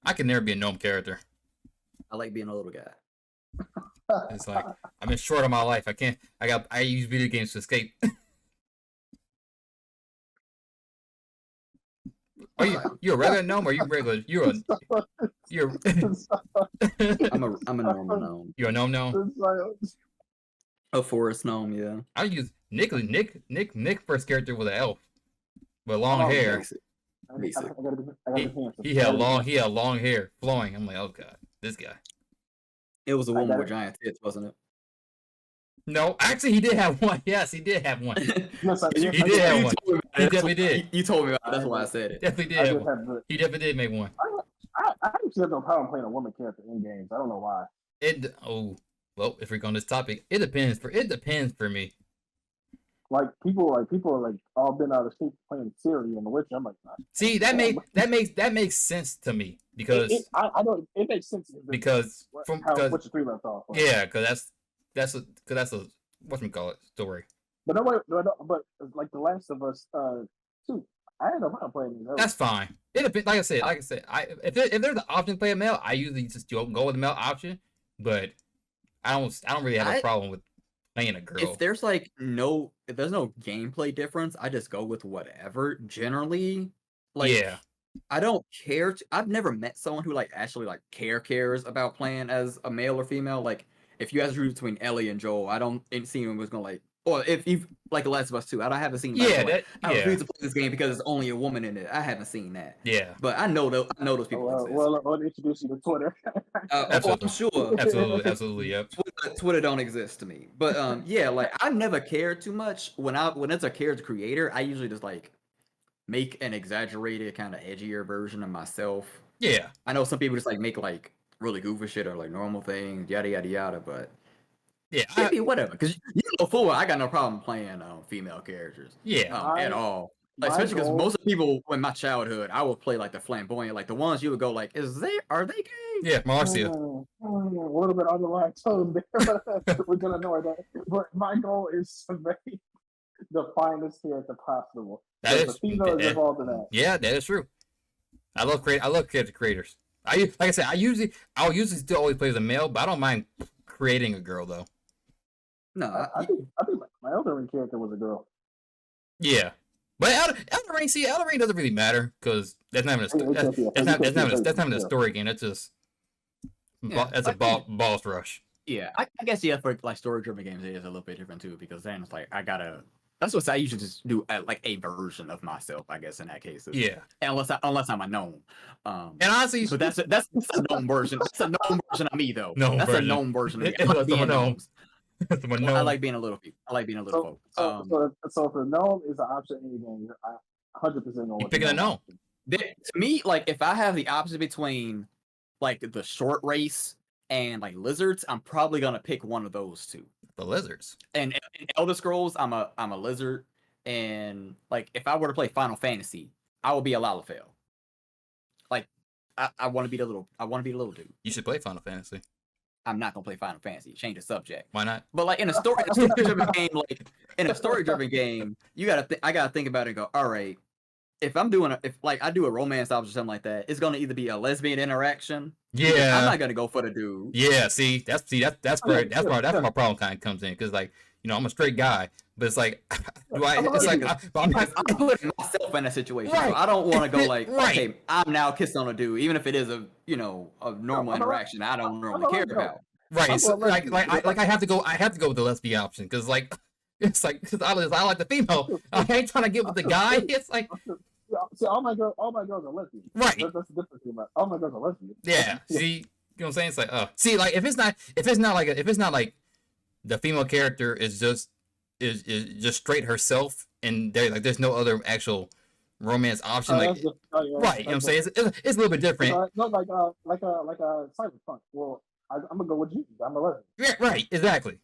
I can never be a gnome character. I like being a little guy. It's like I've been short of my life. I use video games to escape. Are you a regular gnome or are you regular? I'm a normal gnome. You're a gnome? A forest gnome, yeah. I use Nick first character with an elf. With long hair. Basic. He had long hair flowing. I'm like, oh god, this guy. It was a woman with giant tits, wasn't it? No, actually, he did have one. Yes, he did have one. He did have one. He definitely did. You told me about it. That's why I said it. Definitely did have one. He definitely did make one. I actually have no problem playing a woman character in games. I don't know why. Well, if we're on this topic, it depends for me. Like people are like all been out of shape playing Siri and The Witcher. I'm like, nah. See, that makes sense to me because it makes sense because Witcher 3 left off. Yeah, because that's a whatchamacallit story. But but like The Last of Us 2, I had no problem playing these. That's fine. It depends. Like I said, if there's an option to play a male, I usually just go with the male option. But I don't really have a problem with playing a girl. If there's no gameplay difference, I just go with whatever. Generally, yeah. I don't care. I've never met someone who actually cares about playing as a male or female. Like if you have to choose between Ellie and Joel, I don't see anyone who's gonna or if you like The Last of Us 2, I haven't seen. I refuse to play this game because there's only a woman in it. I haven't seen that. Yeah, but I know those people. I'll introduce you to Twitter. I'm sure. Absolutely. Yep. Twitter don't exist to me, but I never cared too much when it's a character creator. I usually just make an exaggerated kind of edgier version of myself. Yeah, I know some people just make really goofy shit or normal things, yada yada yada, but. Yeah, whatever. Because I got no problem playing female characters. Yeah, at all. Especially because most of the people in my childhood, I would play the flamboyant, the ones you would go are they gay? Yeah, Marcia. A little bit on the line tone there. We're gonna know that. But my goal is to make the finest character possible. The female is involved in that. Yeah, that is true. I love character creators. I'll usually still always play as a male, but I don't mind creating a girl though. No, I think my Elden Ring character was a girl. Yeah, but Elden Ring doesn't really matter because that's not even a story game. That's just that's a boss rush. Yeah, I guess for story driven games it is a little bit different too because then it's I gotta That's what I usually just do, like a version of myself, I guess, in that case. Yeah. Unless I'm a gnome. And honestly, So that's a gnome version. That's a gnome version of me, though. Gnome That's version. a gnome version of me. I It like was being a gnome. gnomes. I like being a little people. I like being a little folk. So if the gnome is an option in any game, I 100% going with picking a gnome. To me, like if I have the option between like the short race and like lizards, I'm probably gonna pick one of those two. The lizards. And in Elder Scrolls, I'm a lizard. And like if I were to play Final Fantasy, I would be a Lalafell. Like I want to be the little dude. You should play Final Fantasy. I'm not gonna play Final Fantasy. Change the subject. Why not? But like in a story-driven game, I gotta think about it and go, all right, if I do a romance option or something like that, it's gonna either be a lesbian interaction. Yeah. I'm not gonna go for the dude. Yeah, that's where my problem kind of comes in, because like, you know, I'm a straight guy, but it's like, I'm putting myself in a situation, right. So I don't want to go like, right. Okay, I'm now kissing on a dude, even if it is a normal interaction I don't normally care about. Right, so I have to go with the lesbian option, because like, it's like, because I like the female, I ain't trying to get with the guy. It's like, see, all my girls are lesbian. Right. That's the difference about all my girls are lesbian. Yeah. See, you know what I'm saying? It's like, see, like if it's not like the female character is just straight herself, and there's no other actual romance option, right? You know what I'm saying? It's a little bit different. No, like a cyberpunk. Well, I'm gonna go with you. I'm a lesbian. Yeah, right. Exactly.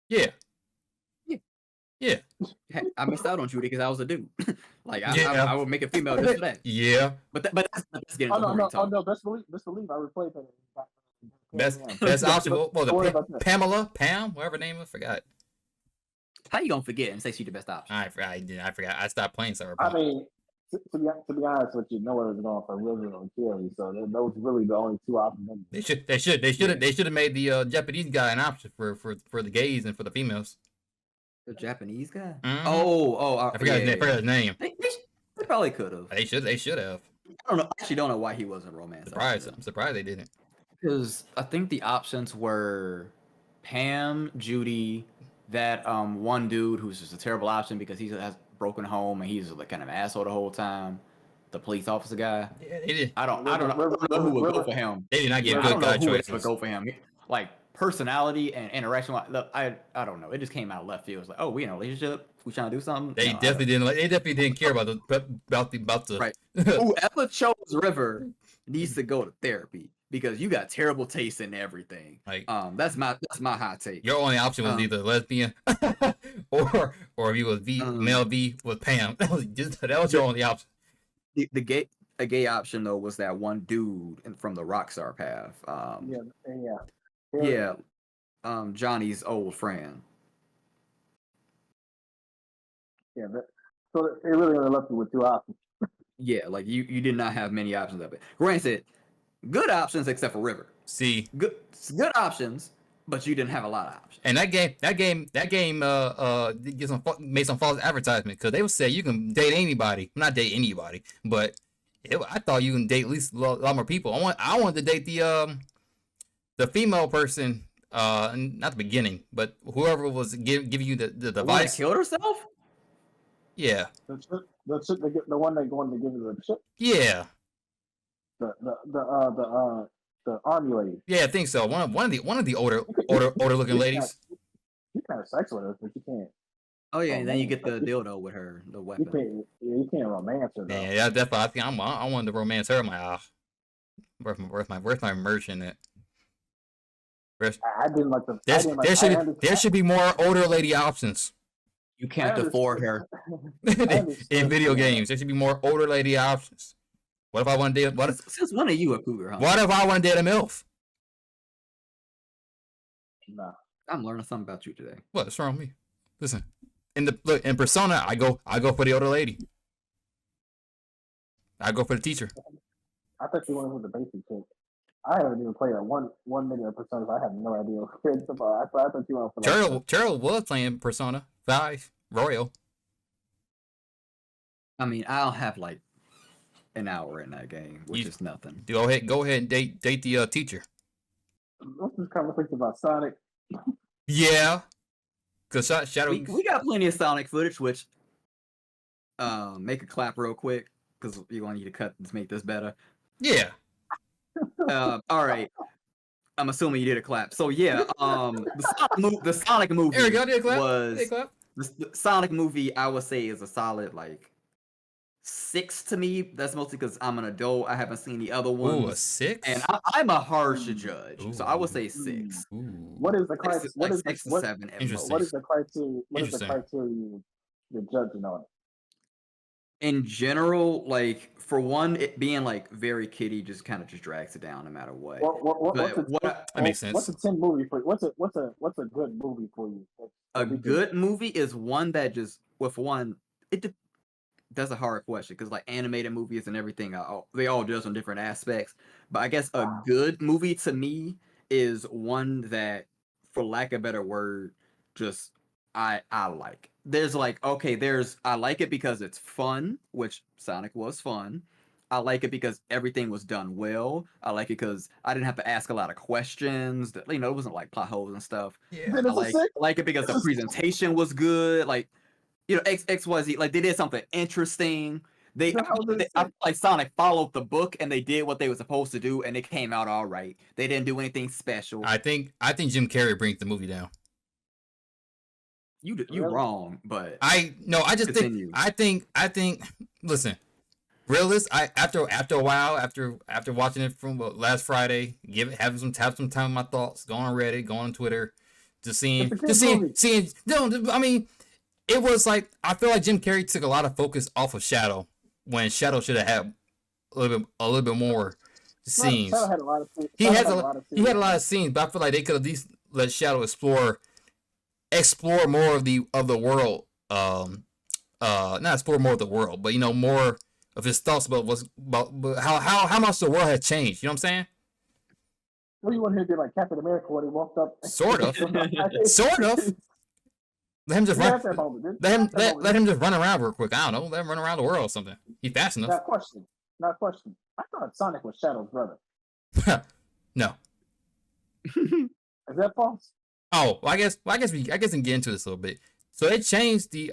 Yeah. Yeah. Hey, I missed out on Judy because I was a dude. I would make a female just for that. Yeah. But that's getting no. Best believe I replayed that. Best option. What was it? Pamela, whatever her name was, forgot. How you gonna forget and say she's the best option? I forgot. I stopped playing Cyberpunk. I mean, to be honest with you, nowhere was going for River or Carrie, so those really the only two options. They should have made the Japanese guy an option for the gays and for the females. The Japanese guy? Mm-hmm. I forgot his name. They probably could have. They should have. I don't know. I actually don't know why he wasn't romance. I'm surprised they didn't. Because I think the options were Pam, Judy, that one dude who's just a terrible option because he has broken home and he's like kind of an asshole the whole time. The police officer guy. Yeah, they did. I don't know who would go for him. They did not get good guy choices. Would go for him. Like personality and interaction. Look, I don't know. It just came out of left field. It's like, oh, we in a relationship. We trying to do something. They definitely didn't care about the right. Whoever chose River needs to go to therapy because you got terrible taste in everything. Like, that's my hot take. Your only option was either lesbian or if you was male V with Pam. That was your only option. A gay option though was that one dude from the Rockstar path. Johnny's old friend. Yeah, so it really only left you with two options. Yeah, like you did not have many options of it. Granted, good options except for River. See, good options, but you didn't have a lot of options. And that game made some false advertisement because they would say you can date anybody. Not date anybody, but I thought you can date at least a lot more people. I wanted to date the female person. Not the beginning, but whoever was giving you the device. The one that killed herself? Yeah. The one that going to give you the chip? Yeah. The army lady. Yeah, I think so. One of the older looking ladies. You can have sex with her, but you can't. Oh yeah, and then you get the dildo with her, the weapon. You can't romance her though. Yeah, definitely. I think I wanted to romance her. I'm like, where's my immersion at? I didn't like the. There should be more older lady options. You can't afford her. In video games, there should be more older lady options. What if I want to date? Since when are you a cougar, huh? What if I want to date a MILF? Nah. I'm learning something about you today. What's wrong with me? Listen, in Persona, I go for the older lady. I go for the teacher. I thought you went with the basic chick. I haven't even played one minute of Persona, so I have no idea what it's about. I thought you went for Cheryl was playing Persona 5 Royal. I mean, I'll have like an hour in that game, which is nothing. Go ahead and date the teacher. What's this conversation about Sonic? Yeah, Because Shadow. We got plenty of Sonic footage, which make a clap real quick because you're gonna need to cut to make this better. Yeah. All right. I'm assuming you did a clap. So yeah, the Sonic movie There we go. Did a clap. was Did a clap. the Sonic movie. I would say is a solid like 6 to me. That's mostly because I'm an adult. I haven't seen the other ones. Ooh, a 6. And I'm a harsh judge, so I would say 6. Ooh. What is the criteria? Like 6 to 7. at Interesting. What is the criteria? What is the Interesting. criteria you're judging on? In general, like for one, it being like very kiddie just kind of just drags it down no matter what. That makes sense. What's a 10 movie for you? What's a good movie for you? A good movie is one that just with one that's a hard question because like animated movies and everything, they all judge on different aspects. But I guess a good movie to me is one that, for lack of a better word, just I like. There's like, okay, I like it because it's fun, which Sonic was fun. I like it because everything was done well. I like it because I didn't have to ask a lot of questions. That, it wasn't like plot holes and stuff. Yeah. I like it because the presentation was good. Like, XYZ, like they did something interesting. I feel like Sonic followed the book and they did what they were supposed to do and it came out all right. They didn't do anything special. I think Jim Carrey brings the movie down. You wrong, but I think listen, realist, after a while, after watching it from last Friday, have some time with my thoughts, going on Reddit, going on Twitter, seeing no, I mean, it was like I feel like Jim Carrey took a lot of focus off of Shadow when Shadow should have had a little bit more scenes. Shadow had a lot of scenes. He had a lot of scenes, but I feel like they could at least let Shadow explore more of the world. Not explore more of the world, but more of his thoughts about how much the world has changed. You know what I'm saying? What do you want him to do, like Captain America when he walked up? Sort of. Let him just run. Let him just run around real quick. I don't know. Let him run around the world or something. He's fast enough. Not question. I thought Sonic was Shadow's brother. No. Is that false? Oh, well, I guess we can get into this a little bit. So they changed the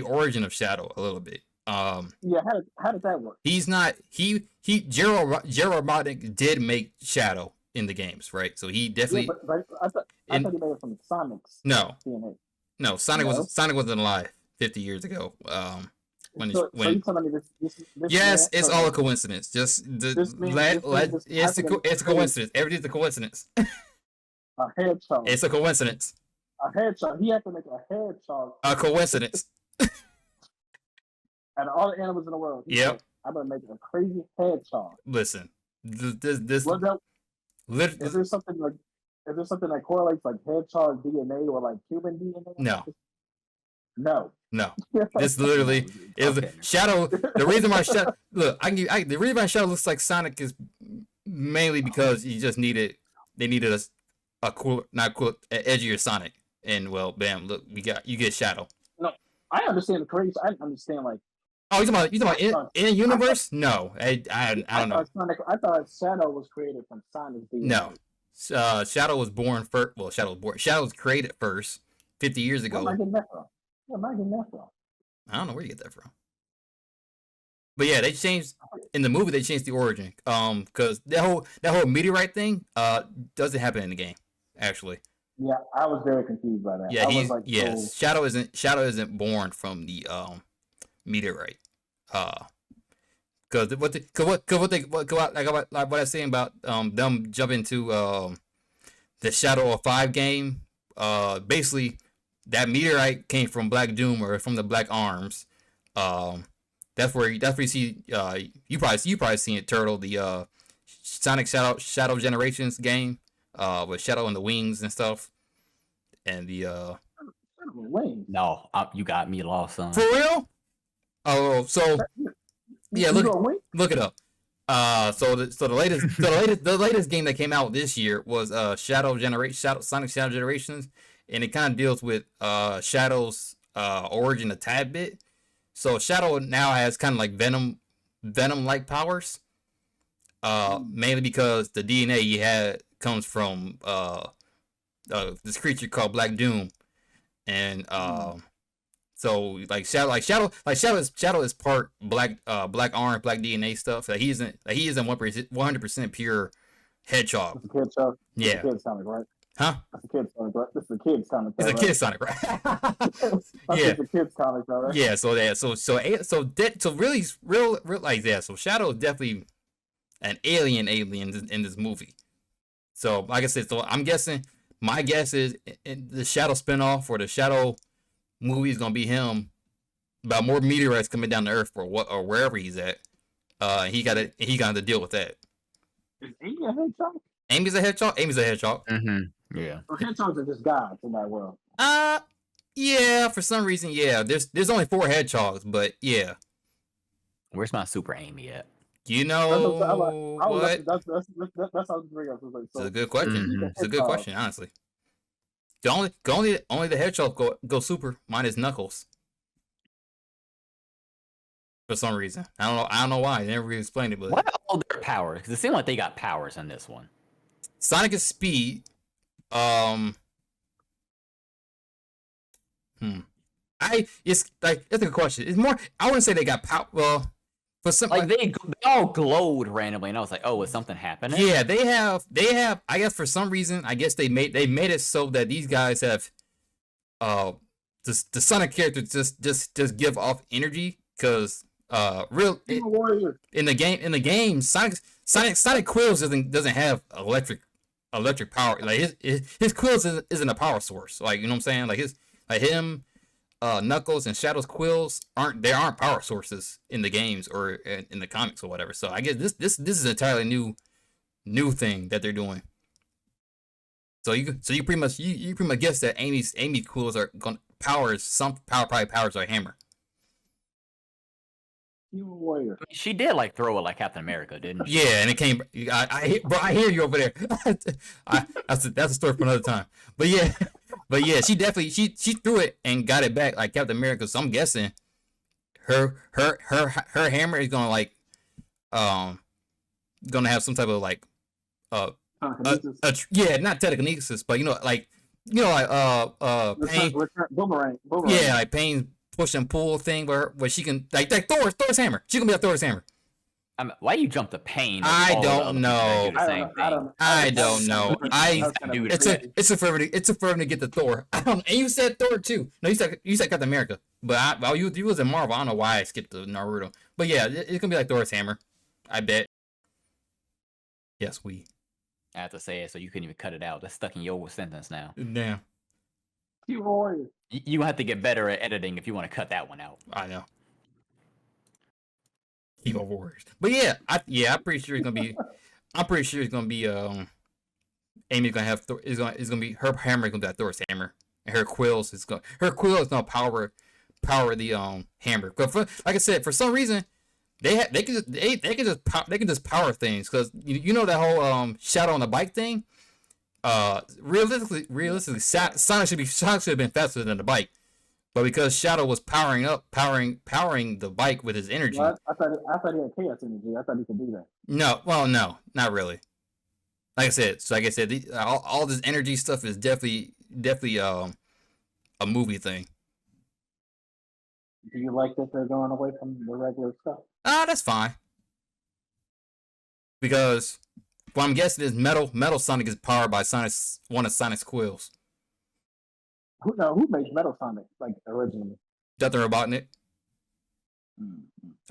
origin of Shadow a little bit. Yeah, how did that work? He's not Gerald Robotnik did make Shadow in the games, right? So he definitely. Yeah, but I thought he made it from Sonic's DNA. No, Sonic wasn't alive 50 years ago. When so you telling me this yes, it's all a coincidence. Just it's a coincidence. Everything's a coincidence. A hedgehog. It's a coincidence. A hedgehog. He had to make a hedgehog. A coincidence. And all the animals in the world. Yep. I'm gonna make a crazy hedgehog. Listen, this. Is there something that correlates like hedgehog DNA or like human DNA? No. This literally is Shadow. The reason why Shadow the reason why Shadow looks like Sonic is mainly because they needed a cool, not cool, edgier Sonic, and well, bam, look, you get Shadow. No, I understand the crazy. I understand like. Oh, you talking about in universe? No, I don't know. I thought Shadow was created from Sonic's DNA. No, Shadow was born first. Well, Shadow was created first 50 years ago. Where am I getting that from? I don't know where you get that from. But yeah, they changed in the movie. They changed the origin, because that whole meteorite thing, doesn't happen in the game, actually. Yeah, I was very confused by that. Yeah, Shadow isn't born from the meteorite. Because what I was saying about them jumping to the Shadow of 5 game, basically that meteorite came from Black Doom or from the Black Arms. That's where you see you probably seen it, Turtle, the Sonic Shadow Generations game with Shadow and the wings and stuff, and the no, you got me lost, son. For real? Oh, so yeah, look it up. So the latest game that came out this year was Sonic Shadow Generations, and it kind of deals with Shadow's origin a tad bit. So Shadow now has kind of like Venom-like powers, mainly because the DNA he had comes from this creature called Black Doom, and so Shadow is part black arm, black DNA stuff. Like he isn't 100% pure hedgehog. It's a kid Sonic. Yeah. It's a kid Sonic, right? Huh? That's a kid Sonic, right? This is a kid Sonic. It's a kid Sonic, right? Yeah. It's a kid Sonic, right? Yeah. So really like that. So Shadow is definitely an alien in this movie. So like I said, so I'm guessing. My guess is the Shadow spinoff or the Shadow movie is gonna be him about more meteorites coming down to Earth or wherever he's at. He got to deal with that. Is Amy a hedgehog? Amy's a hedgehog. Amy's a hedgehog. Mm-hmm. Yeah. Or hedgehogs are just gods in that world. Yeah. For some reason, yeah. There's only 4 hedgehogs, but yeah. Where's my super Amy at? You know what? That's how I was bringing up. It's a good question. Mhm. It's a good question, honestly. Only the hedgehog go super. Mine is Knuckles. For some reason, I don't know why. They never really explained it, but What are all their powers? Because it seemed like they got powers in this one. Sonic is speed. It's like that's a good question. It's more. I wouldn't say they got power. Well, for some Like they all glowed randomly, and I was like, "Oh, is something happening?" yeah, they have. I guess for some reason, I guess they made it so that these guys have, the Sonic characters just give off energy because in the game Sonic Quills doesn't have electric power. Like his Quills isn't a power source. Like you know what I'm saying? Like him. Knuckles and Shadow's Quills aren't power sources in the games or in the comics or whatever. So I guess this is an entirely new thing that they're doing. So you pretty much guess that Amy's Quills are going probably powers our hammer. Human warrior. I mean, she did like throw it like Captain America, didn't she? Yeah, and it came. I hear you over there. That's a story for another time. But yeah, she definitely she threw it and got it back like Captain America. So I'm guessing her hammer is gonna like gonna have some type of like yeah, not telekinesis, but Pain. Boomerang. Yeah, like Pain's push and pull thing where she can like Thor's hammer. She can be a Thor's hammer. Why you jump to Pain? I don't know. I don't know. It's a forever to get to Thor. And you said Thor too. No, you said Captain America. But you was in Marvel. I don't know why I skipped the Naruto. But yeah, it's gonna be like Thor's hammer. I bet. Yes, I have to say it so you couldn't even cut it out. That's stuck in your sentence now. Damn. Human warrior. You have to get better at editing if you want to cut that one out. I know. Hero Warriors. But yeah, I'm pretty sure it's gonna be. Amy's gonna have is gonna be her hammer is gonna be that Thor's hammer, and her quill is gonna power the hammer. But like I said, for some reason they can just power things because you know that whole Shadow on the bike thing. Realistically, Sonic should have been faster than the bike. But because Shadow was powering the bike with his energy. What? I thought he had chaos energy. I thought he could do that. No, not really. Like I said, all this energy stuff is definitely a movie thing. Do you like that they're going away from the regular stuff? That's fine. Because what I'm guessing is Metal Sonic is powered by one of Sonic's quills. Who makes Metal Sonic like originally? Dr. Robotnik.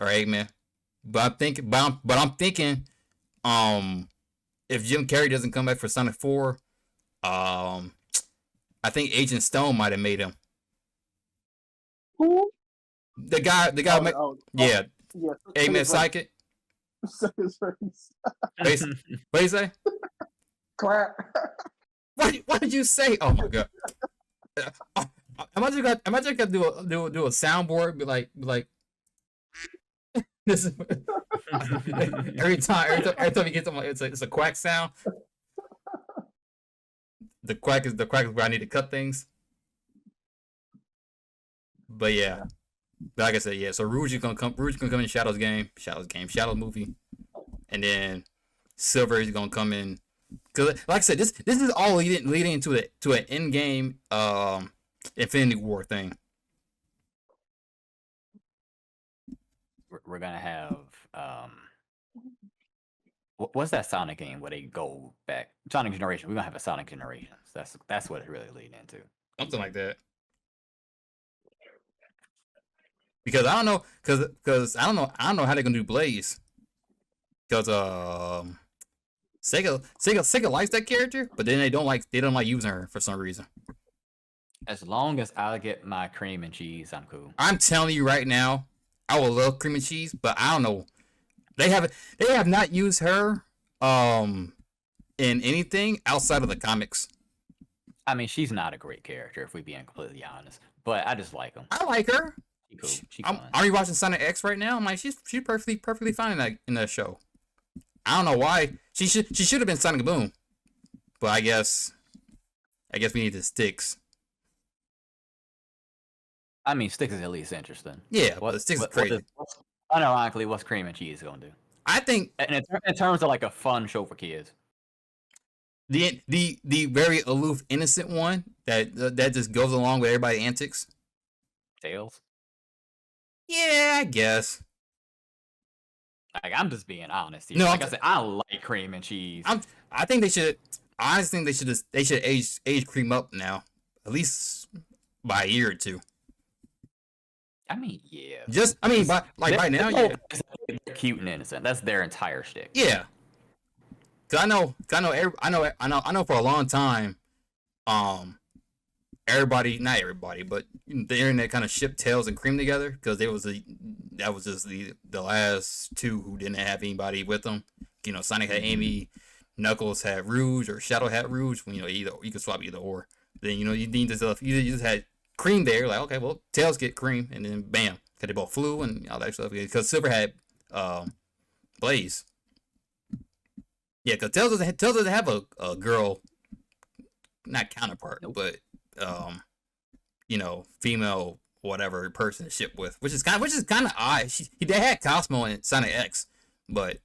Or Eggman. But I'm thinking, if Jim Carrey doesn't come back for Sonic 4, I think Agent Stone might have made him. Who? The guy. Yeah. Eggman psychic. His face. What did you say? Clap. What did you say? Oh my god. Imagine I got do a soundboard, be like this is, every time you get something, it's a quack sound. The quack is where I need to cut things. But yeah, like I said, yeah. So Rouge is gonna come in Shadow's movie, and then Silver is gonna come in. Cause like I said, this is all leading into an in game Infinity War thing. We're gonna have what's that Sonic game where they go back? Sonic Generation. We're gonna have a Sonic Generations. That's what it's really leading into. Something like that. Because I don't know, because I don't know how they're gonna do Blaze. Because Sega likes that character, but then they don't like using her for some reason. As long as I get my cream and cheese, I'm cool. I'm telling you right now, I would love cream and cheese, but I don't know. They have not used her in anything outside of the comics. I mean, she's not a great character if we're being completely honest, but I just like them. I like her. She cool. She I'm fun. rewatching Sonic X right now. I'm like, she's perfectly fine in that show. I don't know why she should have been Sonic Boom, but I guess we need the Sticks. I mean, Sticks is at least interesting. Yeah, well, the Sticks is crazy. Unironically, what's cream and cheese gonna do? I think, and in terms of like a fun show for kids, the very aloof, innocent one that just goes along with everybody's antics. Tails. Yeah, I guess. Like, I'm just being honest here. No, like I said, I like cream and cheese. I think they should. I honestly think they should age cream up now, at least by a year or two. I mean, yeah. By now, yeah. They're cute and innocent. That's their entire shtick. Yeah. Cause I know for a long time, not everybody, but the internet kind of shipped Tails and Cream together because that was just the last two who didn't have anybody with them. You know, Sonic had Amy, Knuckles had Rouge, or Shadow had Rouge. You know, you could swap either or. Then you need this stuff. You just had Cream there, like, okay, well, Tails get Cream, and then bam, because they both flew and all that stuff. Because Silver had Blaze. Yeah, because Tails doesn't have a girl, not counterpart, nope. But female whatever person to ship with, which is kind of odd. They had Cosmo in Sonic X, but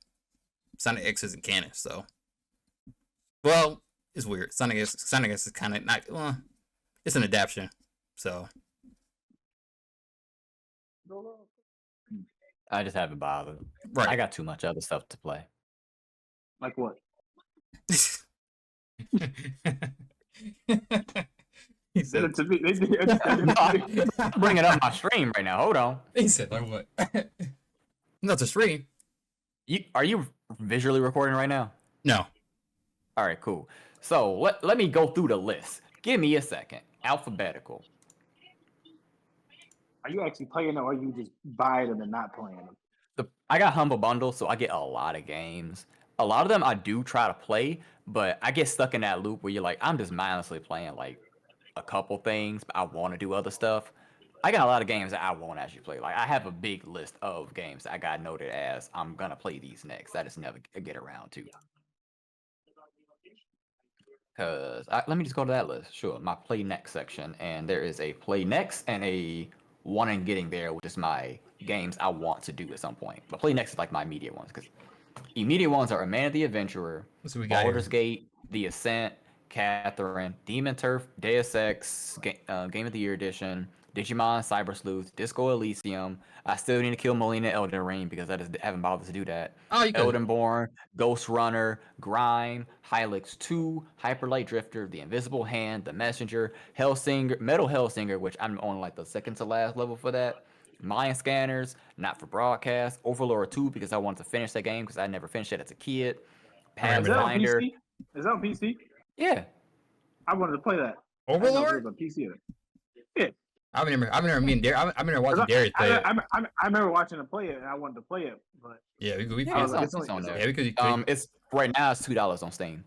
Sonic X isn't canon, so well, it's weird. Sonic X is kind of not. Well, it's an adaptation. So I just haven't bothered. Right. I got too much other stuff to play. Like what? He said it to me. I'm bringing up my stream right now. Hold on. He said, like what? No, it's a stream. Are you visually recording right now? No. All right, cool. So let me go through the list. Give me a second. Alphabetical. Are you actually playing them, or are you just buying them and not playing them? I got Humble Bundle, so I get a lot of games. A lot of them I do try to play, but I get stuck in that loop where you're like, I'm just mindlessly playing like a couple things, but I want to do other stuff. I got a lot of games that I won't actually play. Like, I have a big list of games that I got noted as I'm gonna play these next. I just never get around to. Cause let me just go to that list. Sure, my play next section, and there is a play next and a one and getting there, which is my games I want to do at some point. But play next is like my immediate ones, because immediate ones are A Man of the Adventurer, Baldur's Gate, The Ascent, Catherine, Demon Turf, Deus Ex, Game of the Year Edition, Digimon, Cyber Sleuth, Disco Elysium. I still need to kill Molina Elden Ring because I just haven't bothered to do that. Eldenborn, Ghost Runner, Grime, Hylix 2, Hyper Light Drifter, The Invisible Hand, The Messenger, Hellsinger, Metal Hellsinger, which I'm on like the second to last level for that. Mind Scanners, Not for Broadcast, Overlord 2 because I wanted to finish that game because I never finished it as a kid. Pathfinder. Is that on PC? Yeah. I wanted to play that. Overlord? On PC. Yeah. I remember watching Darius play it. I remember watching him play it, and I wanted to play it, but yeah, it's on there. Yeah, it's right now it's $2 on Steam.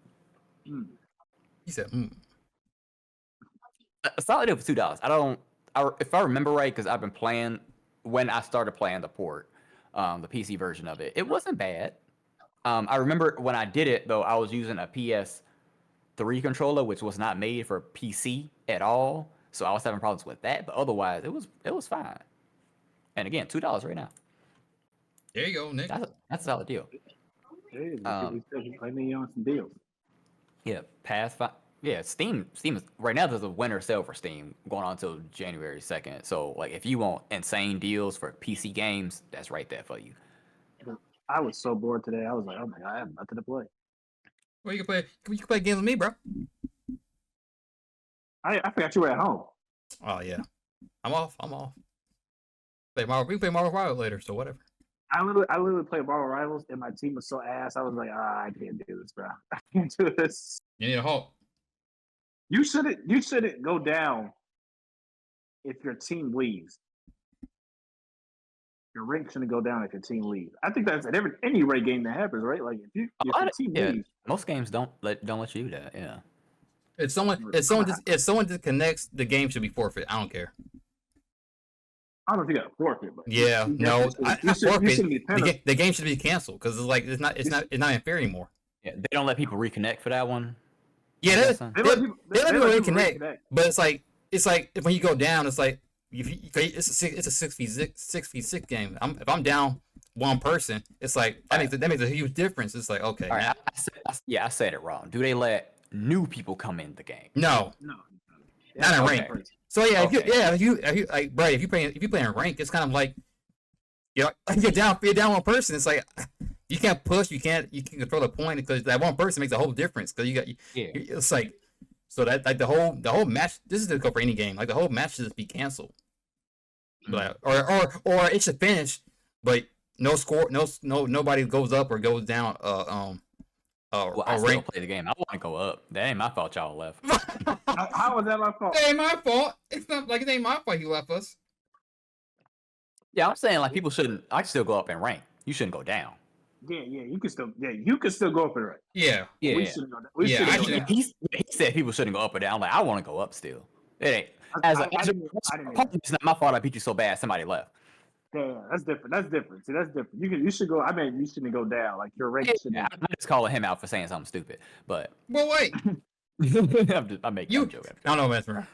He said, A solid deal for $2. If I remember right, because I've been playing when I started playing the port, the PC version of it. It wasn't bad. I remember when I did it though, I was using a PS3 controller, which was not made for PC at all. So I was having problems with that, but otherwise it was fine. And again, $2 right now. There you go, Nick. That's a solid deal. Hey, play me on some deals. Yeah, Yeah, Steam is right now. There's a winter sale for Steam going on until January 2nd. So like, if you want insane deals for PC games, that's right there for you. I was so bored today. I was like, oh my god, I have nothing to play. Well, you can play games with me, bro. I forgot you were at home. Oh yeah, I'm off. We can play Marvel Rivals later, so whatever. I literally played Marvel Rivals, and my team was so ass. I was like, I can't do this, bro. I can't do this. You need a halt. You shouldn't go down if your team leaves. Your rank shouldn't go down if your team leaves. I think that's at any rate game that happens, right? Like if your team leaves, most games don't let you do that. Yeah. If someone disconnects, the game should be forfeit. I don't care. I don't think you got to forfeit, but yeah, no, forfeit. The game should be canceled because it's not unfair anymore. Yeah, they don't let people reconnect for that one. Yeah, they let people reconnect, but it's like when you go down, it's like it's a 6v6 game. If I'm down one person, it's like that makes a huge difference. It's like okay, right, I said it wrong. Do they let new people come in the game? No, not in rank. So yeah, if you play in rank, it's kind of like you're down one person. It's like you can't push, you can control the point because that one person makes a whole difference. Because it's like so that like the whole match. This is the go for any game. Like the whole match should just be canceled. Like, or it should finish, but no score, nobody goes up or goes down. Well, I still play the game. I want to go up. That ain't my fault. Y'all left. How was that my fault? That ain't my fault. It's not like it ain't my fault you left us. Yeah, I'm saying like people shouldn't. I can still go up in rank. You shouldn't go down. Yeah, you can still. Yeah, you can still go up in rank. Yeah. We shouldn't go down. He said people shouldn't go up or down. I'm like, I want to go up still. It ain't. It's not my fault. I beat you so bad. Somebody left. Yeah, that's different. See, that's different. You should go. I mean, you shouldn't go down. Like your rank shouldn't. Yeah, I'm just calling him out for saying something stupid. But wait. I'm making a joke. I don't know, Mesmer.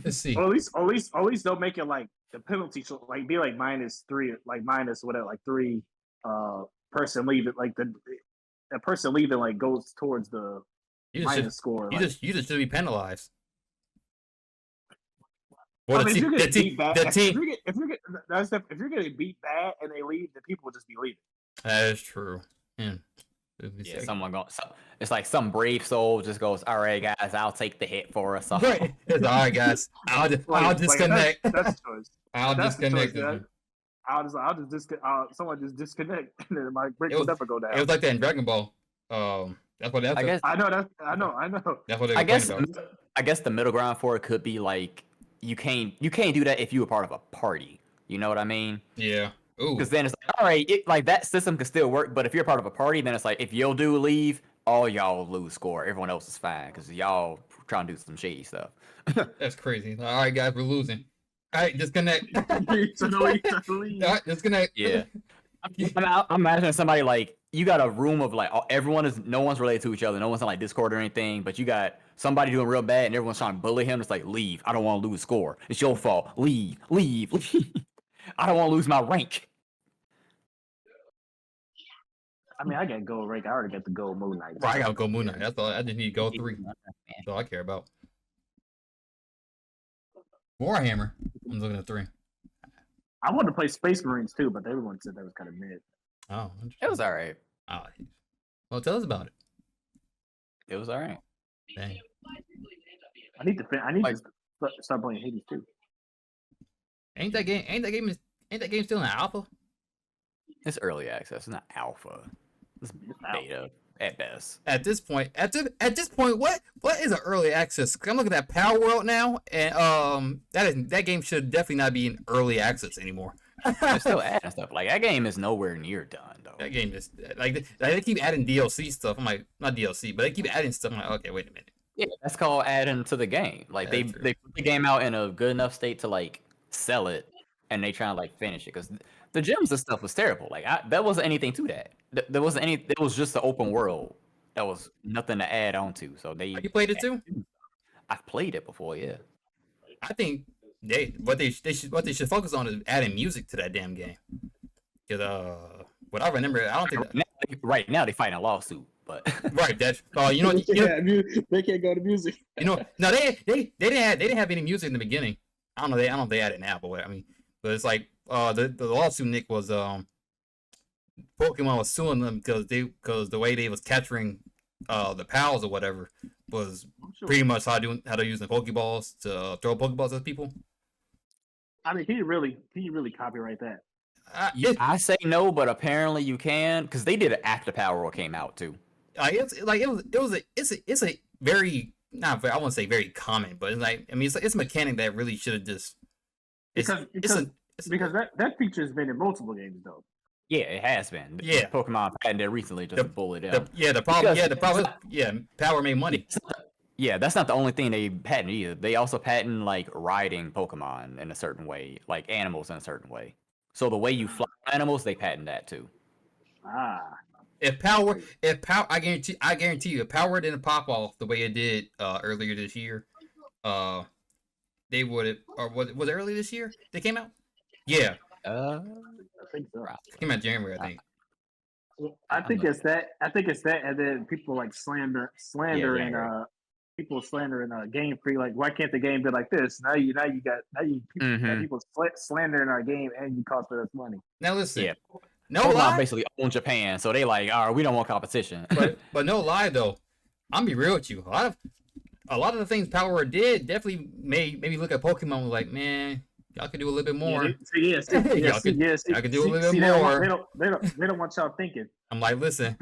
Let's see. Well, at least don't make it like the penalty. So like be like -3, like minus whatever, like 3. Person leaving, like the person leaving, like goes towards the minus score. You just should be penalized. Well, I mean, if you're getting beat bad and they leave, then people will just be leaving. That is true. Yeah, someone goes. It's like some brave soul just goes, "All right, guys, I'll take the hit for us all." Right. It's all right, guys. I'll disconnect. That's choice. I'll disconnect. Someone just disconnect, and then my break will never go down. It was like that in Dragon Ball. That's what that's. I know. That's what I guess the middle ground for it could be like you can't do that if you were part of a party. You know what I mean? Yeah. Ooh. Because then it's like, all right, like that system can still work, but if you're part of a party, then it's like if you'll leave, all y'all lose score. Everyone else is fine because y'all trying to do some shady stuff. That's crazy. All right, guys, we're losing. All right, disconnect. Disconnect. Yeah. I'm imagining somebody like you got a room of like no one's related to each other. No one's on like Discord or anything, but you got somebody doing real bad and everyone's trying to bully him. It's like, leave. I don't want to lose score. It's your fault. Leave. I don't want to lose my rank. I mean, I got gold rank. I already got the gold Moon Knight. Right, I got gold Moon Knight. That's all. I just need gold 3. That's all I care about. Warhammer. I'm looking at 3. I wanted to play Space Marines too, but everyone said that was kind of mid. Oh, it was all right. Oh, well, tell us about it. It was all right. Dang. I need to start playing Hades too. Ain't that game still in alpha? It's early access. It's not alpha. It's beta at best. At this point, what is an early access? 'Cause I'm looking at Power World now, and that game should definitely not be in early access anymore. They're still adding stuff. Like that game is nowhere near done though. That game is like they keep adding DLC stuff. I'm like, not DLC, but they keep adding stuff. I'm like, okay, wait a minute. Yeah, that's called adding to the game. Like they put the game out in a good enough state to like sell it, and they try to like finish it because the gems and stuff was terrible. Like there wasn't anything to that. There wasn't any. It was just the open world. That was nothing to add on to. So they. You played it too? I've played it before. Yeah. I think what they should focus on is adding music to that damn game. Because what I remember, I don't think right now they fighting a lawsuit. but Right. That's you know they can't go to music. no, they didn't have any music in the beginning. I don't know if they had it now, but what I mean, but it's like the lawsuit, Nick, was Pokemon was suing them because the way they was capturing the pals or whatever was pretty much how to use the Pokeballs to throw Pokeballs at people. I mean, can you really copyright that? I say no, but apparently you can, because they did it after Power World came out too. It's a very not I won't say very common, but it's like I mean it's a mechanic that really should have just because that feature has been in multiple games though. Yeah, it has been. Yeah, Pokemon patented recently just to pull it out. The problem Power made money. Yeah, that's not the only thing they patent either. They also patent like riding Pokemon in a certain way, like animals in a certain way. So the way you fly animals, they patent that too. If Power, I guarantee you, if Power didn't pop off the way it did earlier this year, they would have, or was it early this year they came out? Yeah. I think so. It came out January, I think. I think it's that, and then people like slander and people slandering Game Freak. Like, why can't the game be like this? Now you got people slandering our game, and you cost us money. Now listen, no Pokemon lie. Basically own Japan, so they like, all right, we don't want competition. but no lie though, I'm be real with you. A lot of the things Power did definitely made me look at Pokemon like, man, y'all could do a little bit more. I could do a little bit more. They don't want y'all thinking. I'm like, listen.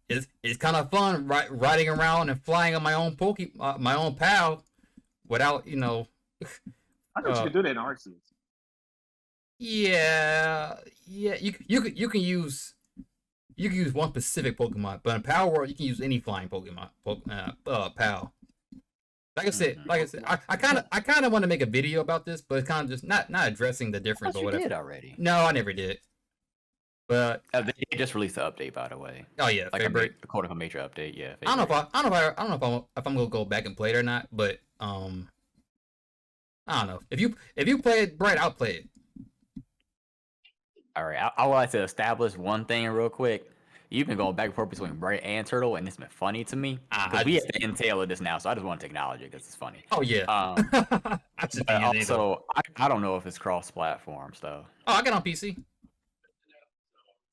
It's kind of fun riding around and flying on my own my own pal, without I thought you could do that in Arceus. Yeah. You can use one specific Pokemon, but in Power World you can use any flying Pokemon pal. Like I said, I kind of want to make a video about this, but it's kind of just not addressing the difference or whatever. You did already. No, I never did. But they just released the update, by the way. Oh yeah, like a quote-unquote major update. Yeah. I don't know if I'm gonna go back and play it or not, but I don't know. If you play it, Brett, I'll play it. All right, I would like to establish one thing real quick. You've been going back and forth between Brett and Turtle, and it's been funny to me. We have the entail of this now, so I just want to acknowledge it because it's funny. Oh yeah. Also, I don't know if it's cross-platform stuff. Oh, I got on PC.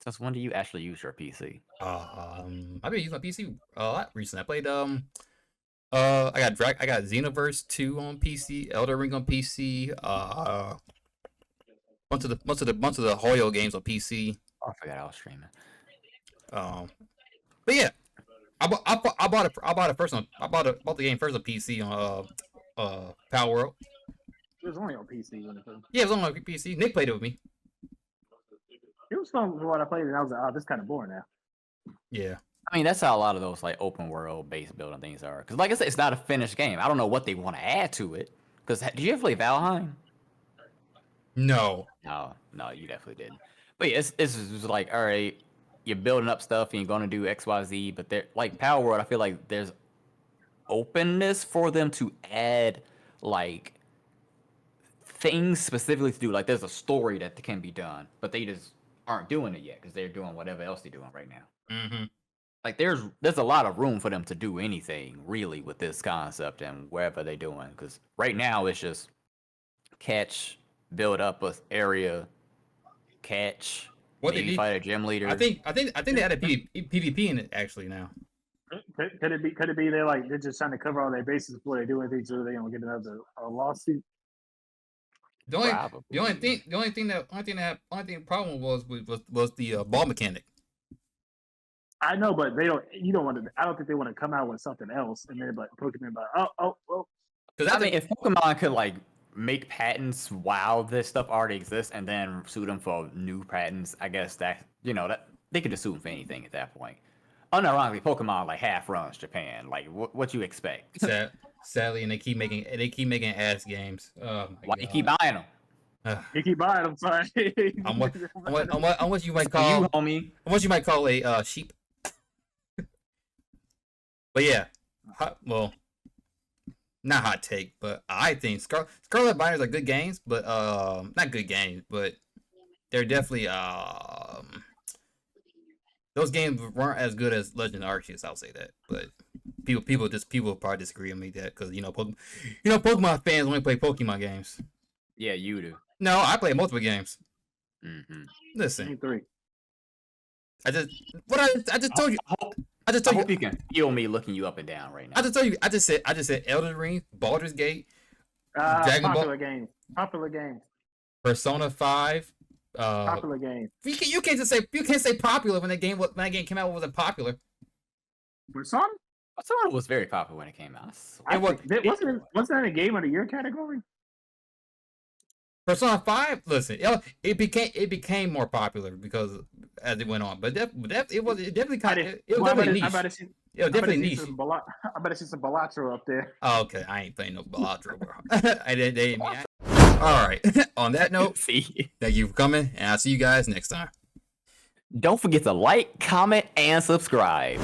Since when do you actually use your PC? I've been using my PC a lot recently. I played I got Xenoverse 2 on PC, Elder Ring on PC, bunch of the Hoyo games on PC. Oh, I forgot I was streaming. But yeah, I bought the game first on PC on Power World. It was only on PC. Yeah, it was only on PC. Nick played it with me. It was fun for what I played, and I was like, oh, this is kind of boring now. Yeah. I mean, that's how a lot of those like open world based building things are. Because like I said, it's not a finished game. I don't know what they want to add to it. Because did you ever play Valheim? No, you definitely didn't. But yeah, it's like, all right, you're building up stuff and you're gonna do X, Y, Z. But they're like Power World. I feel like there's openness for them to add like things specifically to do. Like there's a story that can be done, but they just aren't doing it yet because they're doing whatever else they're doing right now. Mm-hmm. Like there's a lot of room for them to do anything really with this concept and wherever they're doing. Because right now it's just catch, build up a area, catch, maybe fight a gym leader. I think they added PvP in it actually now. Could it be they're just trying to cover all their bases before they do anything so they don't get another lawsuit? The only problem was the ball mechanic. I know, but they don't. You don't want to. I don't think they want to come out with something else and then like Pokemon like, well. Because I mean, if Pokemon could like make patents while this stuff already exists and then sue them for new patents, I guess that that they could just sue them for anything at that point. Unironically, Pokemon like half runs Japan. Like what you expect? Sadly, and they keep making ass games. Oh my God. You keep buying them? You keep buying them, sorry. I'm what you might call what you might call a sheep. But yeah, not hot take, but I think Scarlet Binders are good games, but not good games, but they're definitely those games weren't as good as Legend of Arceus. I'll say that, but people probably disagree with me that because Pokemon fans only play Pokemon games. Yeah, you do. No, I play multiple games. Mm-hmm. Listen, 3. I just told you. I just I told hope you can feel me looking you up and down right now. I just told you. I just said Elden Ring, Baldur's Gate, Dragon Ball, Popular games. Persona 5. Popular games. You can't say popular when that game came out. It wasn't popular. Persona? Persona was very popular when it came out. Wasn't that a game of the year category? Persona 5. Listen, it became more popular because as it went on, but it definitely kind of it was definitely niche. It was definitely niche. I better see some Balatro up there. Oh, okay, I ain't playing no Balatro, bro. All right. On that note, See, thank you for coming, and I'll see you guys next time. don't forget to like, comment, and subscribe.